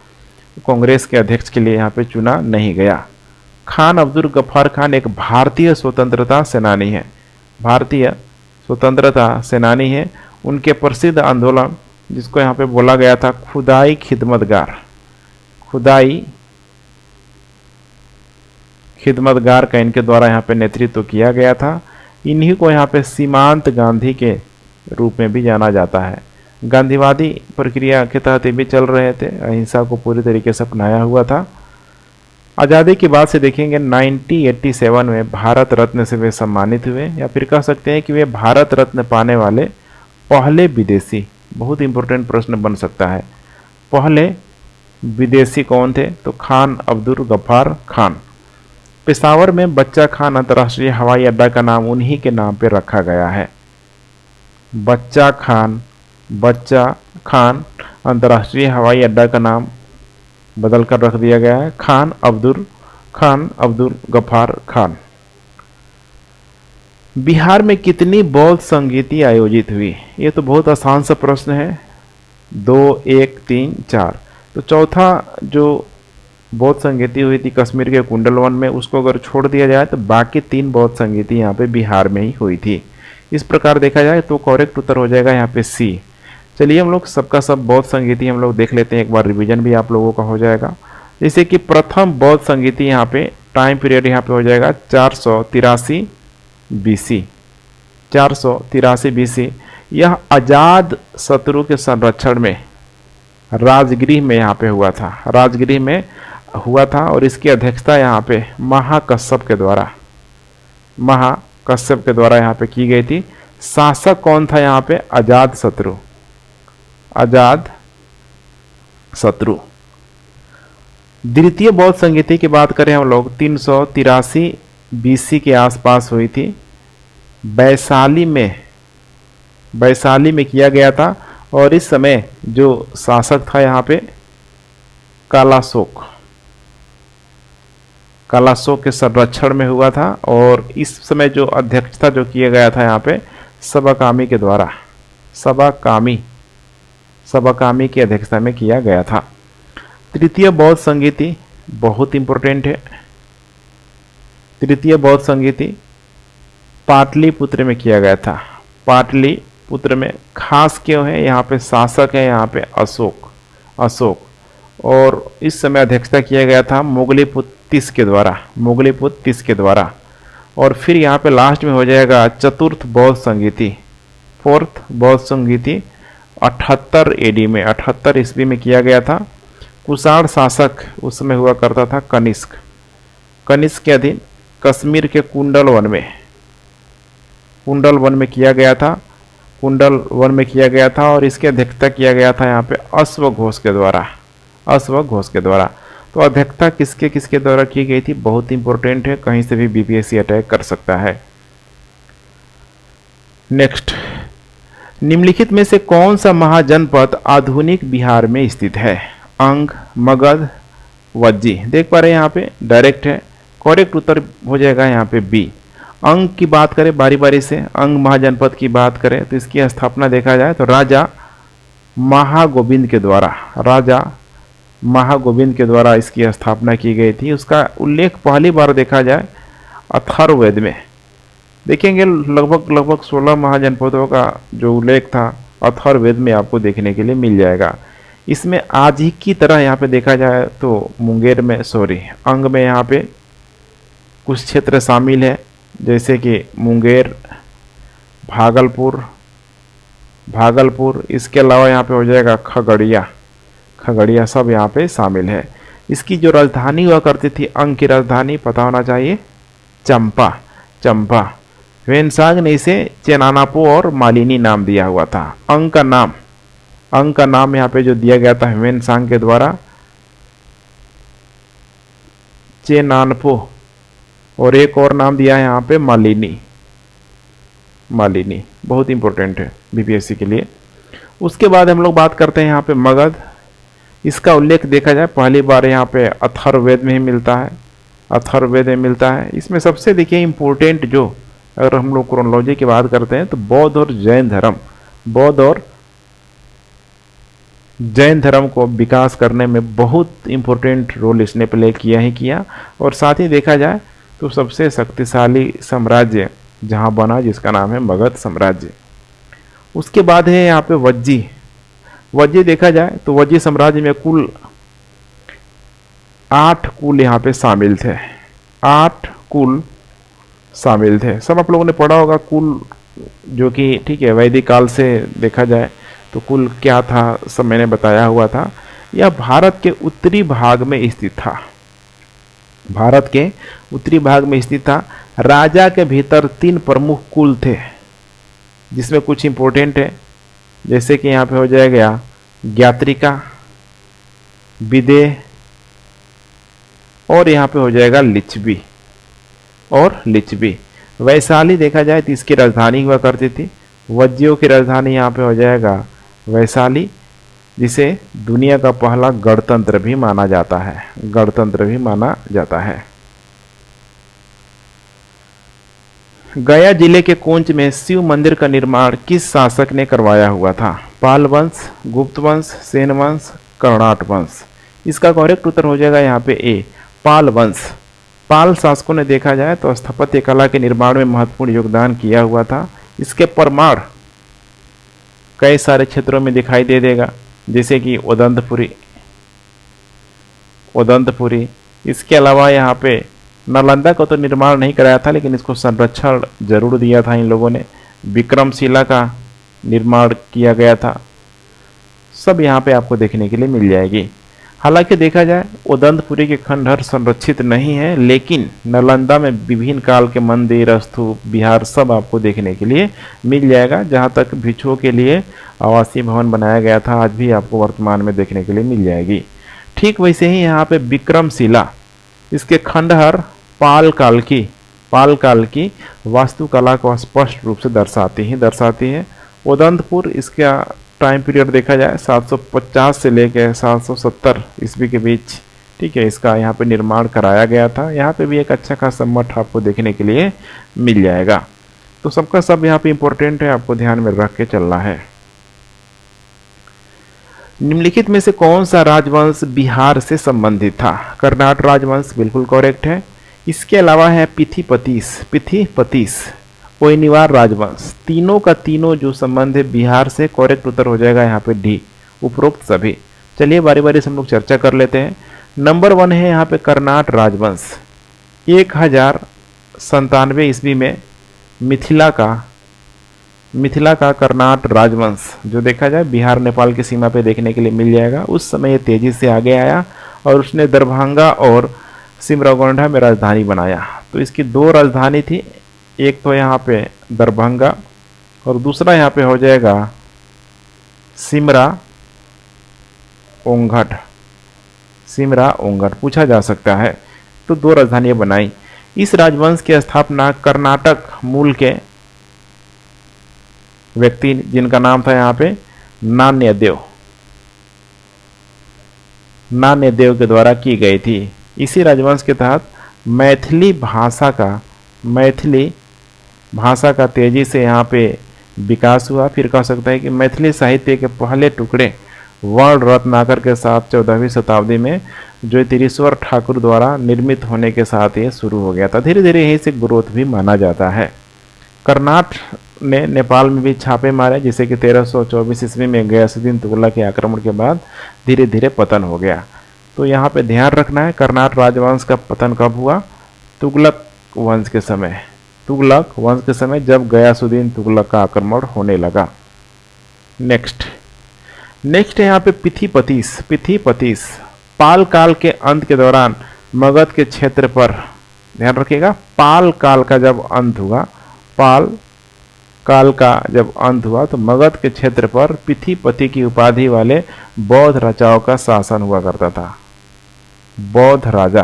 कांग्रेस के अध्यक्ष के लिए यहाँ पे चुना नहीं गया। खान अब्दुल गफ्फार खान एक भारतीय स्वतंत्रता सेनानी है। उनके प्रसिद्ध आंदोलन, जिसको यहाँ पे बोला गया था खुदाई खिदमतगार का इनके द्वारा यहाँ पे नेतृत्व किया गया था। इन्हीं को यहाँ पे सीमांत गांधी के रूप में भी जाना जाता है। गांधीवादी प्रक्रिया के तहत भी चल रहे थे, अहिंसा को पूरी तरीके से अपनाया हुआ था। आज़ादी के बाद से देखेंगे 1987 में भारत रत्न से वे सम्मानित हुए, या फिर कह सकते हैं कि वे भारत रत्न पाने वाले पहले विदेशी, बहुत इंपॉर्टेंट प्रश्न बन सकता है, पहले विदेशी कौन थे? तो खान अब्दुल गफ्फार खान। पेशावर में बच्चा खान अंतर्राष्ट्रीय हवाई अड्डा का नाम उन्हीं के नाम पर रखा गया है। बच्चा खान अंतर्राष्ट्रीय हवाई अड्डा का नाम बदल कर रख दिया गया है खान अब्दुल गफ्फार खान। बिहार में कितनी बौद्ध संगीति आयोजित हुई? ये तो बहुत आसान सा प्रश्न है, 2, 1, 3, 4। तो चौथा जो बौद्ध संगीति हुई थी कश्मीर के कुंडलवन में, उसको अगर छोड़ दिया जाए तो बाकी 3 बौद्ध संगीति यहाँ पे बिहार में ही हुई थी। इस प्रकार देखा जाए तो करेक्ट उत्तर हो जाएगा यहाँ पे सी। चलिए हम लोग सबका सब बौद्ध संगीति हम लोग देख लेते हैं, एक बार रिवीजन भी आप लोगों का हो जाएगा। जैसे कि प्रथम बौद्ध संगीति यहाँ पे टाइम पीरियड यहाँ पे हो जाएगा 483 BC। यह आजाद शत्रु के संरक्षण में राजगृह में यहाँ पे हुआ था और इसकी अध्यक्षता यहाँ पे महाकश्यप के द्वारा यहाँ पे की गई थी। शासक कौन था यहाँ पे? अजात शत्रु। द्वितीय बौद्ध संगीति की बात करें हम लोग 383 BC के आसपास हुई थी, वैशाली में किया गया था और इस समय जो शासक था यहाँ पे कालाशोक। कालाशोक के संरक्षण में हुआ था। और इस समय जो अध्यक्षता जो किया गया था यहाँ पे सबाकामी के द्वारा, सबाकामी की अध्यक्षता में किया गया था। तृतीय बौद्ध संगीति बहुत इंपॉर्टेंट है। तृतीय बौद्ध संगीति पाटलिपुत्र में किया गया था। पाटलिपुत्र में खास क्यों है, यहाँ पे शासक है यहाँ पे अशोक, और इस समय अध्यक्षता किया गया था मोगलीपुत्र तीस के द्वारा। और फिर यहाँ पे लास्ट में हो जाएगा चतुर्थ बौद्ध संगीति, फोर्थ बौद्ध संगीति 78 एडी में, 78 ईस्वी में किया गया था। कुषाण शासक उस समय हुआ करता था कनिष्क के अधीन कश्मीर के कुंडल वन में किया गया था। और इसकी अध्यक्षता किया गया था यहाँ पे अश्वघोष के द्वारा। तो अध्यक्षता किसके द्वारा की गई थी, बहुत इंपॉर्टेंट है, कहीं से भी बीपीएससी अटैक कर सकता है। नेक्स्ट, निम्नलिखित में से कौन सा महाजनपद आधुनिक बिहार में स्थित है? अंग, मगध, वज्जी। देख पा रहे हैं यहाँ पे डायरेक्ट है, करेक्ट उत्तर हो जाएगा यहाँ पे बी। अंग की बात करें बारी बारी से, अंग महाजनपद की बात करें तो इसकी स्थापना देखा जाए तो राजा महागोविंद के द्वारा इसकी स्थापना की गई थी। उसका उल्लेख पहली बार देखा जाए अथर्ववेद में। देखेंगे लगभग 16 महाजनपदों का जो उल्लेख था अथर्ववेद में आपको देखने के लिए मिल जाएगा। इसमें आज ही की तरह यहाँ पे देखा जाए तो मुंगेर में अंग में यहाँ पे कुछ क्षेत्र शामिल है, जैसे कि मुंगेर, भागलपुर, इसके अलावा यहाँ पे हो जाएगा खगड़िया सब यहाँ पे शामिल है। इसकी जो राजधानी हुआ करती थी, अंग की राजधानी पता होना चाहिए चंपा। ह्वेनसांग ने इसे चेनानापो और मालिनी नाम दिया हुआ था। अंग का नाम यहाँ पे जो दिया गया था ह्वेनसांग के द्वारा चेनानपो, और एक और नाम दिया है यहाँ पे मालिनी, बहुत इंपॉर्टेंट है बीपीएससी के लिए। उसके बाद हम लोग बात करते हैं यहाँ पे मगध। इसका उल्लेख देखा जाए पहली बार यहाँ पे अथर्ववेद में मिलता है। इसमें सबसे देखिए इंपॉर्टेंट जो, अगर हम लोग क्रोनोलॉजी की बात करते हैं तो बौद्ध और जैन धर्म को विकास करने में बहुत इंपॉर्टेंट रोल इसने प्ले किया। और साथ ही देखा जाए तो सबसे शक्तिशाली साम्राज्य जहां बना जिसका नाम है मगध साम्राज्य। उसके बाद है यहाँ पे वज्जी देखा जाए तो वज्जी साम्राज्य में कुल 8 कुल यहाँ पे शामिल थे। 8 कुल शामिल थे, सब आप लोगों ने पढ़ा होगा कुल, जो कि ठीक है वैदिक काल से देखा जाए तो कुल क्या था सब मैंने बताया हुआ था। यह भारत के उत्तरी भाग में स्थित था। राजा के भीतर 3 प्रमुख कुल थे, जिसमें कुछ इंपॉर्टेंट है, जैसे कि यहाँ पे हो जाएगा ज्ञात्रिका, विदेह, और यहाँ पे हो जाएगा लिच्छवी। वैशाली देखा जाए तो इसकी राजधानी हुआ करती थी। वज्जियों की राजधानी यहाँ पे हो जाएगा वैशाली, जिसे दुनिया का पहला गणतंत्र भी माना जाता है। गया जिले के कोंच में शिव मंदिर का निर्माण किस शासक ने करवाया हुआ था? पाल वंश, गुप्त वंश, सेन वंश, कर्णाट वंश। इसका करेक्ट उत्तर हो जाएगा यहाँ पे ए, पाल वंश। पाल शासकों ने देखा जाए तो स्थापत्य कला के निर्माण में महत्वपूर्ण योगदान किया हुआ था। इसके प्रमाण कई सारे क्षेत्रों में दिखाई दे देगा, जैसे कि उदंतपुरी। इसके अलावा यहाँ पे नालंदा का तो निर्माण नहीं कराया था, लेकिन इसको संरक्षण जरूर दिया था इन लोगों ने। विक्रमशिला का निर्माण किया गया था। सब यहाँ पे आपको देखने के लिए मिल जाएगी। हालांकि देखा जाए उदंतपुरी के खंडहर संरक्षित नहीं है, लेकिन नालंदा में विभिन्न काल के मंदिर, स्तूप, विहार सब आपको देखने के लिए मिल जाएगा। जहाँ तक भिक्षुओं के लिए आवासीय भवन बनाया गया था, आज भी आपको वर्तमान में देखने के लिए मिल जाएगी। ठीक वैसे ही यहाँ पे विक्रमशिला, इसके खंडहर पाल काल की वास्तुकला को स्पष्ट रूप से दर्शाती है। उदंतपुर, इसका टाइम पीरियड देखा जाए 750 से लेकर 770 ईस्वी के बीच ठीक है, इसका यहाँ पे निर्माण कराया गया था। यहाँ पे भी एक अच्छा खासा मठ आपको देखने के लिए मिल जाएगा। तो सबका सब यहाँ पे इम्पोर्टेंट है, आपको ध्यान में रख के चलना है। निम्नलिखित में से कौन सा राजवंश बिहार से संबंधित था? कर्नाट राजवंश बिल्कुल करेक्ट है। इसके अलावा है पिथिपतीस ओइनिवार राजवंश। तीनों का तीनों जो संबंध है बिहार से, करेक्ट उत्तर हो जाएगा यहाँ पे डी, उपरोक्त सभी। चलिए बारी बारी से हम लोग चर्चा कर लेते हैं। नंबर 1 है यहाँ पे कर्नाट राजवंश। 1097 ईस्वी में मिथिला का कर्नाट राजवंश जो देखा जाए बिहार नेपाल की सीमा पे देखने के लिए मिल जाएगा। उस समय ये तेजी से आगे आया और उसने दरभंगा और सिमरौगंडा में राजधानी बनाया। तो इसकी 2 राजधानी थी, एक तो यहाँ पे दरभंगा और दूसरा यहाँ पे हो जाएगा सिमरा ओंगट पूछा जा सकता है। तो 2 राजधानियां बनाई। इस राजवंश की स्थापना कर्नाटक मूल के व्यक्ति जिनका नाम था यहाँ पे नान्यदेव के द्वारा की गई थी। इसी राजवंश के तहत मैथिली भाषा का तेजी से यहाँ पे विकास हुआ। फिर कह सकता है कि मैथिली साहित्य के पहले टुकड़े वर्ण रत्नाकर के साथ 14वीं शताब्दी में ज्योतिरीश्वर ठाकुर द्वारा निर्मित होने के साथ ये शुरू हो गया था। धीरे धीरे यही से ग्रोथ भी माना जाता है। कर्नाट ने नेपाल में भी छापे मारे, जिसे कि 1324 ईस्वी में गयासुद्दीन तुगलक के आक्रमण के बाद धीरे धीरे पतन हो गया। तो यहाँ पे ध्यान रखना है, कर्नाट राजवंश का पतन कब हुआ? तुगलक वंश के समय जब गयासुद्दीन तुगलक का आक्रमण होने लगा। नेक्स्ट है यहाँ पे पिथिपतीस पाल काल के अंत के दौरान मगध के क्षेत्र पर, ध्यान रखिएगा, पाल काल का जब अंत हुआ तो मगध के क्षेत्र पर पिथिपति की उपाधि वाले बौद्ध राजाओं का शासन हुआ करता था, बौद्ध राजा।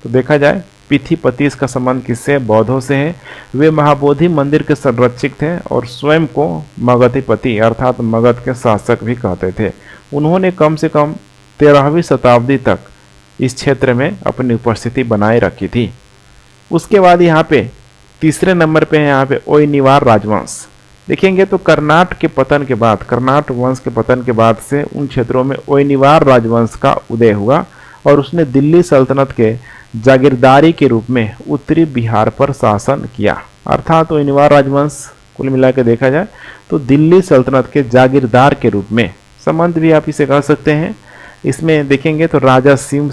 तो देखा जाए पिथिपतीस का संबंध किससे? बौद्धों से है। वे महाबोधि मंदिर के संरक्षक थे और स्वयं को मगधिपति अर्थात मगध के शासक भी कहते थे। उन्होंने कम से कम 13वीं शताब्दी तक इस क्षेत्र में अपनी उपस्थिति बनाए रखी थी। उसके बाद यहाँ पे तीसरे नंबर पे है यहाँ पे ओइनिवार राजवंश। देखेंगे तो कर्नाट वंश के पतन के बाद से उन क्षेत्रों में ओइनिवार राजवंश का उदय हुआ और उसने दिल्ली सल्तनत के जागीरदारी के रूप में उत्तरी बिहार पर शासन किया। अर्थात ओइनिवार राजवंश कुल मिला के देखा जाए तो दिल्ली सल्तनत के जागीरदार के रूप में, संबंध भी आप इसे कह सकते हैं। इसमें देखेंगे तो राजा शिव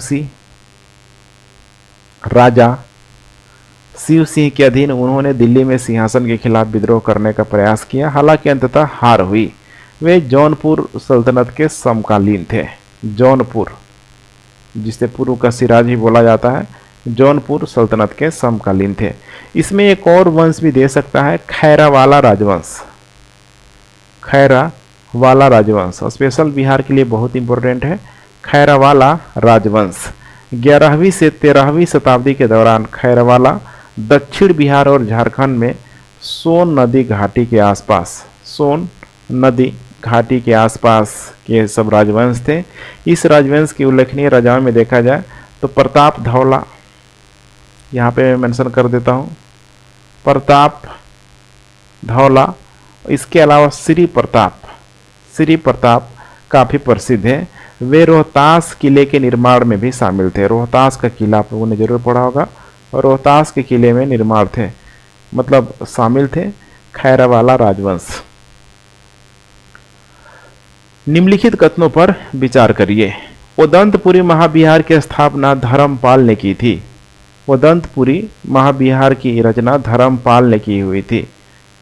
सिंह के अधीन उन्होंने दिल्ली में सिंहासन के खिलाफ विद्रोह करने का प्रयास किया, हालांकि अंततः हार हुई। वे जौनपुर सल्तनत के समकालीन थे। जौनपुर, जिसे पूर्व का सिराज भी बोला जाता है, जौनपुर सल्तनत के समकालीन थे। इसमें एक और वंश भी दे सकता है, खैरावाला राजवंश स्पेशल बिहार के लिए बहुत इंपॉर्टेंट है। खैरावाला राजवंश 11वीं से 13वीं शताब्दी के दौरान खैरावाला दक्षिण बिहार और झारखंड में सोन नदी घाटी के आसपास के सब राजवंश थे। इस राजवंश के उल्लेखनीय राजाओं में देखा जाए तो प्रताप धौला, यहाँ पे मैं मेंशन कर देता हूँ, प्रताप धौला। इसके अलावा श्री प्रताप काफ़ी प्रसिद्ध है। वे रोहतास किले के निर्माण में भी शामिल थे। रोहतास का किला आप लोगों ने जरूर पढ़ा होगा, और रोहतास के किले में निर्माण थे, मतलब शामिल थे। खैरावाला राजवंश। निम्नलिखित कथनों पर विचार करिए। उदंतपुरी महाबिहार की स्थापना धर्मपाल ने की थी। उदंतपुरी महाबिहार की रचना धर्मपाल ने की हुई थी।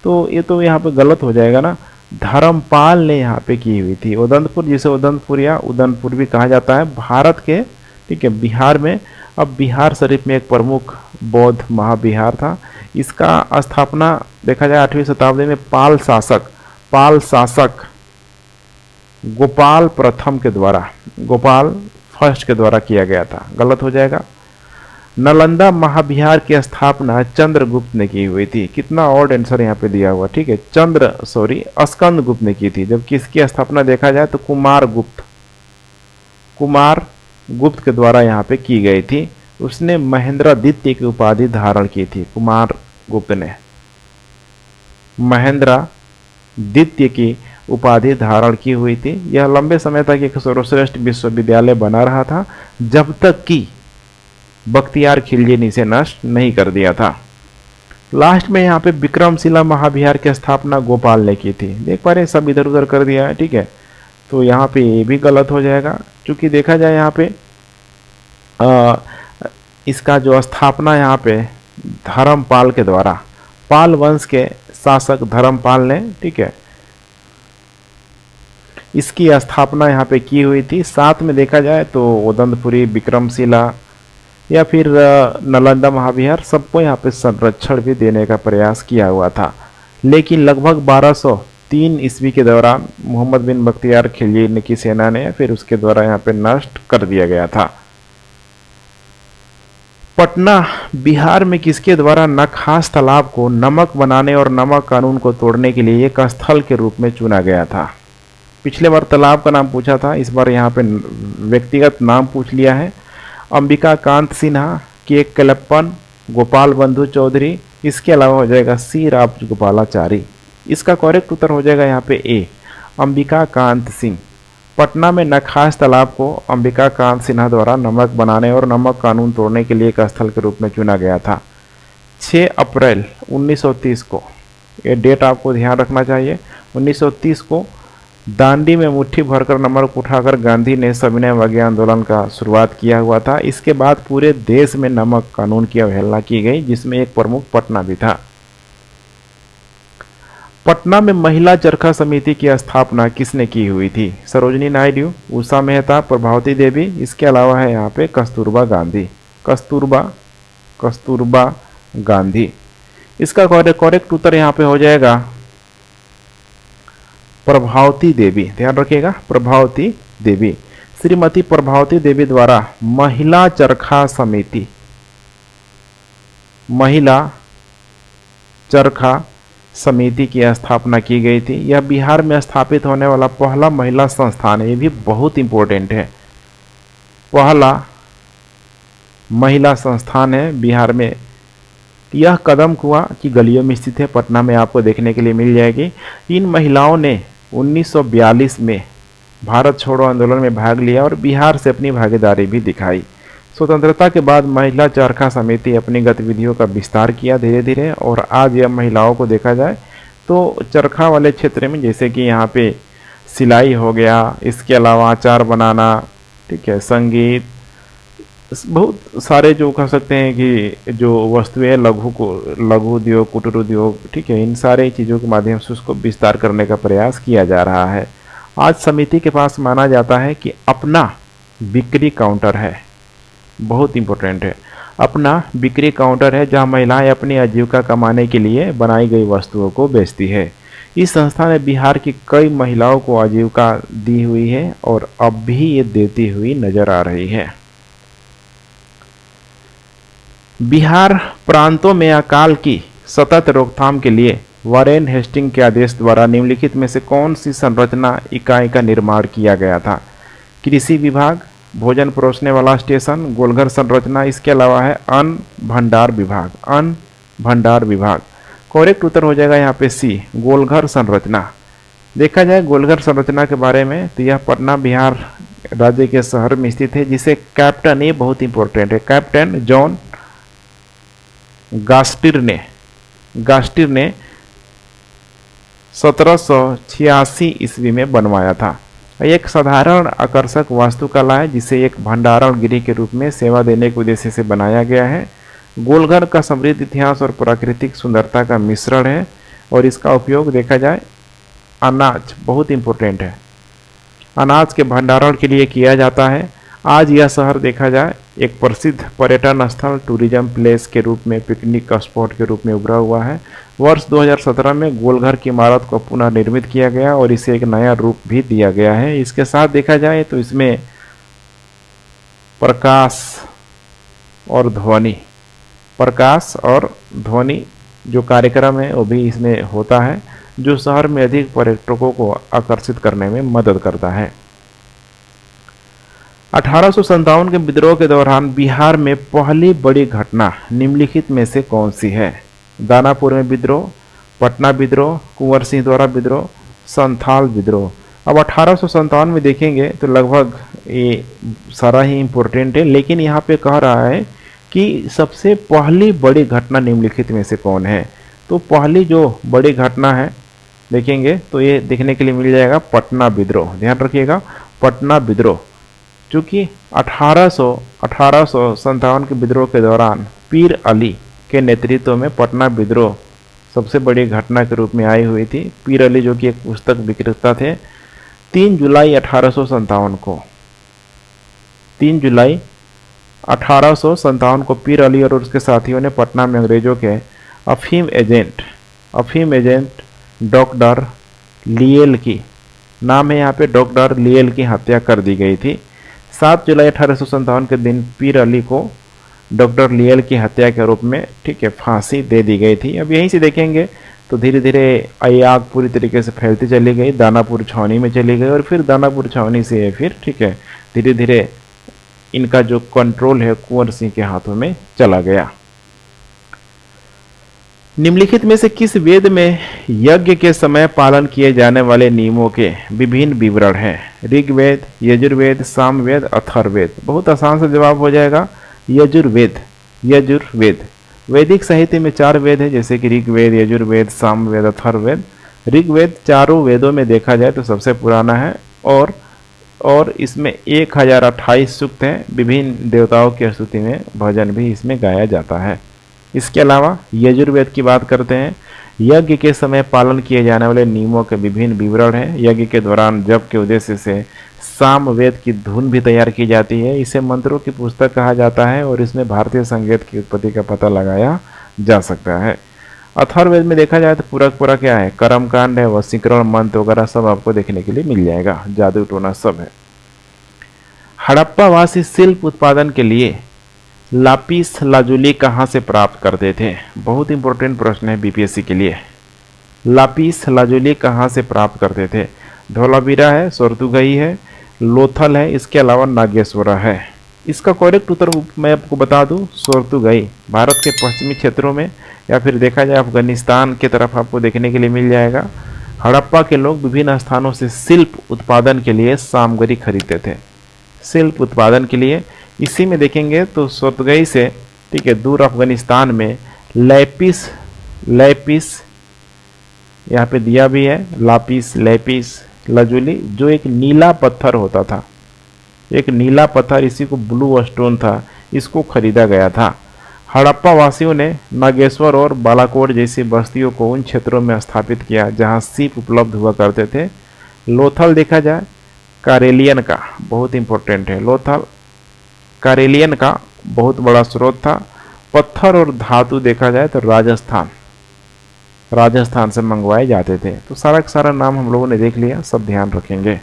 तो ये तो यहाँ पे गलत हो जाएगा ना, धर्मपाल ने यहाँ पे की हुई थी। उदंतपुर, जिसे उदंतपुर या उदयपुर भी कहा जाता है, भारत के, ठीक है, बिहार में। अब बिहार शरीफ में एक प्रमुख बौद्ध महाविहार था। इसका स्थापना देखा जाए 8वीं शताब्दी में पाल शासक गोपाल फर्स्ट के द्वारा किया गया था। गलत हो जाएगा। नालंदा महाविहार की स्थापना चंद्रगुप्त ने की हुई थी। कितना ऑड आंसर यहाँ पे दिया हुआ, ठीक है, स्कंदगुप्त ने की थी। जब किसकी स्थापना देखा जाए तो कुमार गुप्त के द्वारा यहाँ पे की गई थी। उसने महेंद्रादित्य की उपाधि धारण की थी। कुमार गुप्त ने महेंद्रादित्य की उपाधि धारण की हुई थी। यह लंबे समय तक एक सर्वश्रेष्ठ विश्वविद्यालय बना रहा था, जब तक कि बख्तियार खिलजी ने इसे नष्ट नहीं कर दिया था। लास्ट में यहाँ पे विक्रमशिला महाविहार की स्थापना गोपाल ने की थी। देख पा रहे हैं, सब इधर उधर कर दिया है, ठीक है। तो यहाँ पे ये भी गलत हो जाएगा, क्योंकि देखा जाए यहाँ पे इसका जो स्थापना यहाँ पे धर्मपाल के द्वारा, पाल वंश के शासक धर्मपाल ने, ठीक है, इसकी स्थापना यहाँ पे की हुई थी। साथ में देखा जाए तो उदंतपुरी, विक्रमशिला या फिर नालंदा महाविहार, सबको यहाँ पे संरक्षण भी देने का प्रयास किया हुआ था। लेकिन लगभग 1203 ईस्वी के दौरान मोहम्मद बिन बख्तियार खिलजी की सेना ने फिर उसके द्वारा यहाँ पे नष्ट कर दिया गया था। पटना बिहार में किसके द्वारा नखास तालाब को नमक बनाने और नमक कानून को तोड़ने के लिए एक स्थल के रूप में चुना गया था? पिछले बार तालाब का नाम पूछा था, इस बार यहाँ पे व्यक्तिगत नाम पूछ लिया है। अंबिका कांत सिन्हा, के कलप्पन, गोपाल बंधु चौधरी, इसके अलावा हो जाएगा सी राजगोपालाचारी। इसका करेक्ट उत्तर हो जाएगा यहाँ पे ए, अंबिका कांत सिंह। पटना में नखास तालाब को अंबिका कांत सिन्हा द्वारा नमक बनाने और नमक कानून तोड़ने के लिए एक स्थल के रूप में चुना गया था। 6 अप्रैल 1930 को, ये डेट आपको ध्यान रखना चाहिए, 1930 को दांडी में मुट्ठी भरकर नमक उठाकर गांधी ने सविनय अवज्ञा आंदोलन का शुरुआत किया हुआ था। इसके बाद पूरे देश में नमक कानून की अवहेलना की गई, जिसमें एक प्रमुख पटना भी था। पटना में महिला चरखा समिति की स्थापना किसने की हुई थी? सरोजनी नायडू, उषा मेहता, प्रभावती देवी, इसके अलावा है यहाँ पे कस्तूरबा गांधी। कस्तूरबा गांधी। इसका करेक्ट उत्तर यहाँ पे हो जाएगा प्रभावती देवी। ध्यान रखिएगा, प्रभावती देवी। श्रीमती प्रभावती देवी द्वारा महिला चरखा समिति की स्थापना की गई थी। यह बिहार में स्थापित होने वाला पहला महिला संस्थान है। ये भी बहुत इंपॉर्टेंट है, पहला महिला संस्थान है बिहार में। यह कदम कुआं की गलियों में स्थित है, पटना में आपको देखने के लिए मिल जाएगी। इन महिलाओं ने 1942 में भारत छोड़ो आंदोलन में भाग लिया और बिहार से अपनी भागीदारी भी दिखाई। स्वतंत्रता के बाद महिला चरखा समिति अपनी गतिविधियों का विस्तार किया धीरे धीरे, और आज यह महिलाओं को देखा जाए तो चरखा वाले क्षेत्र में, जैसे कि यहाँ पे सिलाई हो गया, इसके अलावा अचार बनाना, ठीक है, संगीत, बहुत सारे जो कह सकते हैं कि जो वस्तुएं लघु उद्योग, कुटीर उद्योग, ठीक है, इन सारे चीज़ों के माध्यम से उसको विस्तार करने का प्रयास किया जा रहा है। आज समिति के पास माना जाता है कि अपना बिक्री काउंटर है, बहुत इंपॉर्टेंट है, अपना बिक्री काउंटर है जहां महिलाएं अपनी आजीविका कमाने के लिए बनाई गई वस्तुओं को बेचती है। इस संस्था ने बिहार की कई महिलाओं को आजीविका दी हुई है और अब भी ये देती हुई नजर आ रही है। बिहार प्रांतों में अकाल की सतत रोकथाम के लिए वारेन हेस्टिंग के आदेश द्वारा निम्नलिखित में से कौन सी संरचना इकाई का निर्माण किया गया था? कृषि विभाग, भोजन परोसने वाला स्टेशन, गोलघर संरचना, इसके अलावा है अन्न भंडार विभाग। करेक्ट उत्तर हो जाएगा यहाँ पे सी, गोलघर संरचना। देखा जाए गोलघर संरचना के बारे में तो यह पटना बिहार राज्य के शहर में स्थित है, जिसे कैप्टन, ये बहुत इंपॉर्टेंट है, कैप्टन जॉन गास्टिर ने 1786 ईस्वी में बनवाया था। एक साधारण आकर्षक वास्तुकला है जिसे एक भंडारण गृह के रूप में सेवा देने के उद्देश्य से बनाया गया है। गोलघर का समृद्ध इतिहास और प्राकृतिक सुंदरता का मिश्रण है, और इसका उपयोग देखा जाए अनाज, बहुत इंपॉर्टेंट है, अनाज के भंडारण के लिए किया जाता है। आज यह शहर देखा जाए एक प्रसिद्ध पर्यटन स्थल, टूरिज्म प्लेस के रूप में, पिकनिक स्पॉट के रूप में उभरा हुआ है। वर्ष 2017 में गोलघर की इमारत को पुनः निर्मित किया गया और इसे एक नया रूप भी दिया गया है। इसके साथ देखा जाए तो इसमें प्रकाश और ध्वनि जो कार्यक्रम है वो भी इसमें होता है, जो शहर में अधिक पर्यटकों को आकर्षित करने में मदद करता है। 1857 के विद्रोह के दौरान बिहार में पहली बड़ी घटना निम्नलिखित में से कौन सी है? दानापुर में विद्रोह, पटना विद्रोह, कुंवर सिंह द्वारा विद्रोह, संथाल विद्रोह। अब 1857 में देखेंगे तो लगभग ये सारा ही इम्पोर्टेंट है, लेकिन यहाँ पे कह रहा है कि सबसे पहली बड़ी घटना निम्नलिखित में से कौन है। तो पहली जो बड़ी घटना है देखेंगे तो ये देखने के लिए मिल जाएगा पटना विद्रोह। ध्यान रखिएगा, पटना विद्रोह, चूँकि 1857 के विद्रोह के दौरान पीर अली के नेतृत्व में पटना विद्रोह सबसे बड़ी घटना के रूप में आई हुई थी। पीर अली जो कि एक पुस्तक विक्रेता थे, 3 जुलाई 1857 को 3 जुलाई 1857 को पीर अली और उसके साथियों ने पटना में अंग्रेजों के अफीम एजेंट डॉक्टर लियल की, नाम है यहाँ पे, डॉक्टर लियल की हत्या कर दी गई थी। 7 जुलाई 1857 के दिन पीर अली को डॉक्टर लियल की हत्या के रूप में, ठीक है, फांसी दे दी गई थी। अब यहीं से देखेंगे तो धीरे धीरे ये आग पूरी तरीके से फैलती चली गई, दानापुर छावनी में चली गई और फिर दानापुर छावनी से फिर, ठीक है, धीरे धीरे इनका जो कंट्रोल है कुंवर सिंह के हाथों में चला गया। निम्नलिखित में से किस वेद में यज्ञ के समय पालन किए जाने वाले नियमों के विभिन्न विवरण हैं? ऋग्वेद, यजुर्वेद, सामवेद, अथर्ववेद। बहुत आसान से जवाब हो जाएगा यजुर्वेद। वैदिक साहित्य में 4 वेद है, जैसे कि ऋग्वेद, यजुर्वेद, सामवेद, अथर्ववेद। ऋग्वेद चारों वेदों में देखा जाए तो सबसे पुराना है और इसमें 1028 सूक्त हैं। विभिन्न देवताओं की स्तुति में भजन भी इसमें गाया जाता है। इसके अलावा यजुर्वेद की बात करते हैं। यज्ञ के समय पालन किए जाने वाले नियमों के विभिन्न विवरण हैं। यज्ञ के दौरान जप के उद्देश्य से सामवेद की धुन भी तैयार की जाती है। इसे मंत्रों की पुस्तक कहा जाता है और इसमें भारतीय संगीत की उत्पत्ति का पता लगाया जा सकता है। अथर्ववेद में देखा जाए तो पूरा क्या है, कर्मकांड है, वशीकरण मंत्र वगैरह सब आपको देखने के लिए मिल जाएगा, जादू टोना सब है। हड़प्पावासी शिल्प उत्पादन के लिए लापिस लाजुली कहाँ से प्राप्त करते थे? बहुत इंपॉर्टेंट प्रश्न है बीपीएससी के लिए। लापिस लाजुली कहाँ से प्राप्त करते थे? धौलावीरा है, सोरतुगई है, लोथल है, इसके अलावा नागेश्वरा है। इसका करेक्ट उत्तर मैं आपको बता दूं, सोरतुगई भारत के पश्चिमी क्षेत्रों में या फिर देखा जाए अफगानिस्तान की तरफ आपको देखने के लिए मिल जाएगा। हड़प्पा के लोग विभिन्न स्थानों से शिल्प उत्पादन के लिए सामग्री खरीदते थे, शिल्प उत्पादन के लिए। इसी में देखेंगे तो सोरतुगई से, ठीक है, दूर अफगानिस्तान में लैपिस यहाँ पे दिया भी है, लैपिस लाजुली, जो एक नीला पत्थर होता था, एक नीला पत्थर, इसी को ब्लू स्टोन था, इसको खरीदा गया था। हड़प्पा वासियों ने नागेश्वर और बालाकोट जैसी बस्तियों को उन क्षेत्रों में स्थापित किया जहां सीप उपलब्ध हुआ करते थे। लोथल देखा जाए कारेलियन का, बहुत इंपॉर्टेंट है, लोथल कारेलियन का बहुत बड़ा स्रोत था। पत्थर और धातु देखा जाए तो राजस्थान से मंगवाए जाते थे। तो सारा का सारा नाम हम लोगों ने देख लिया, सब ध्यान रखेंगे।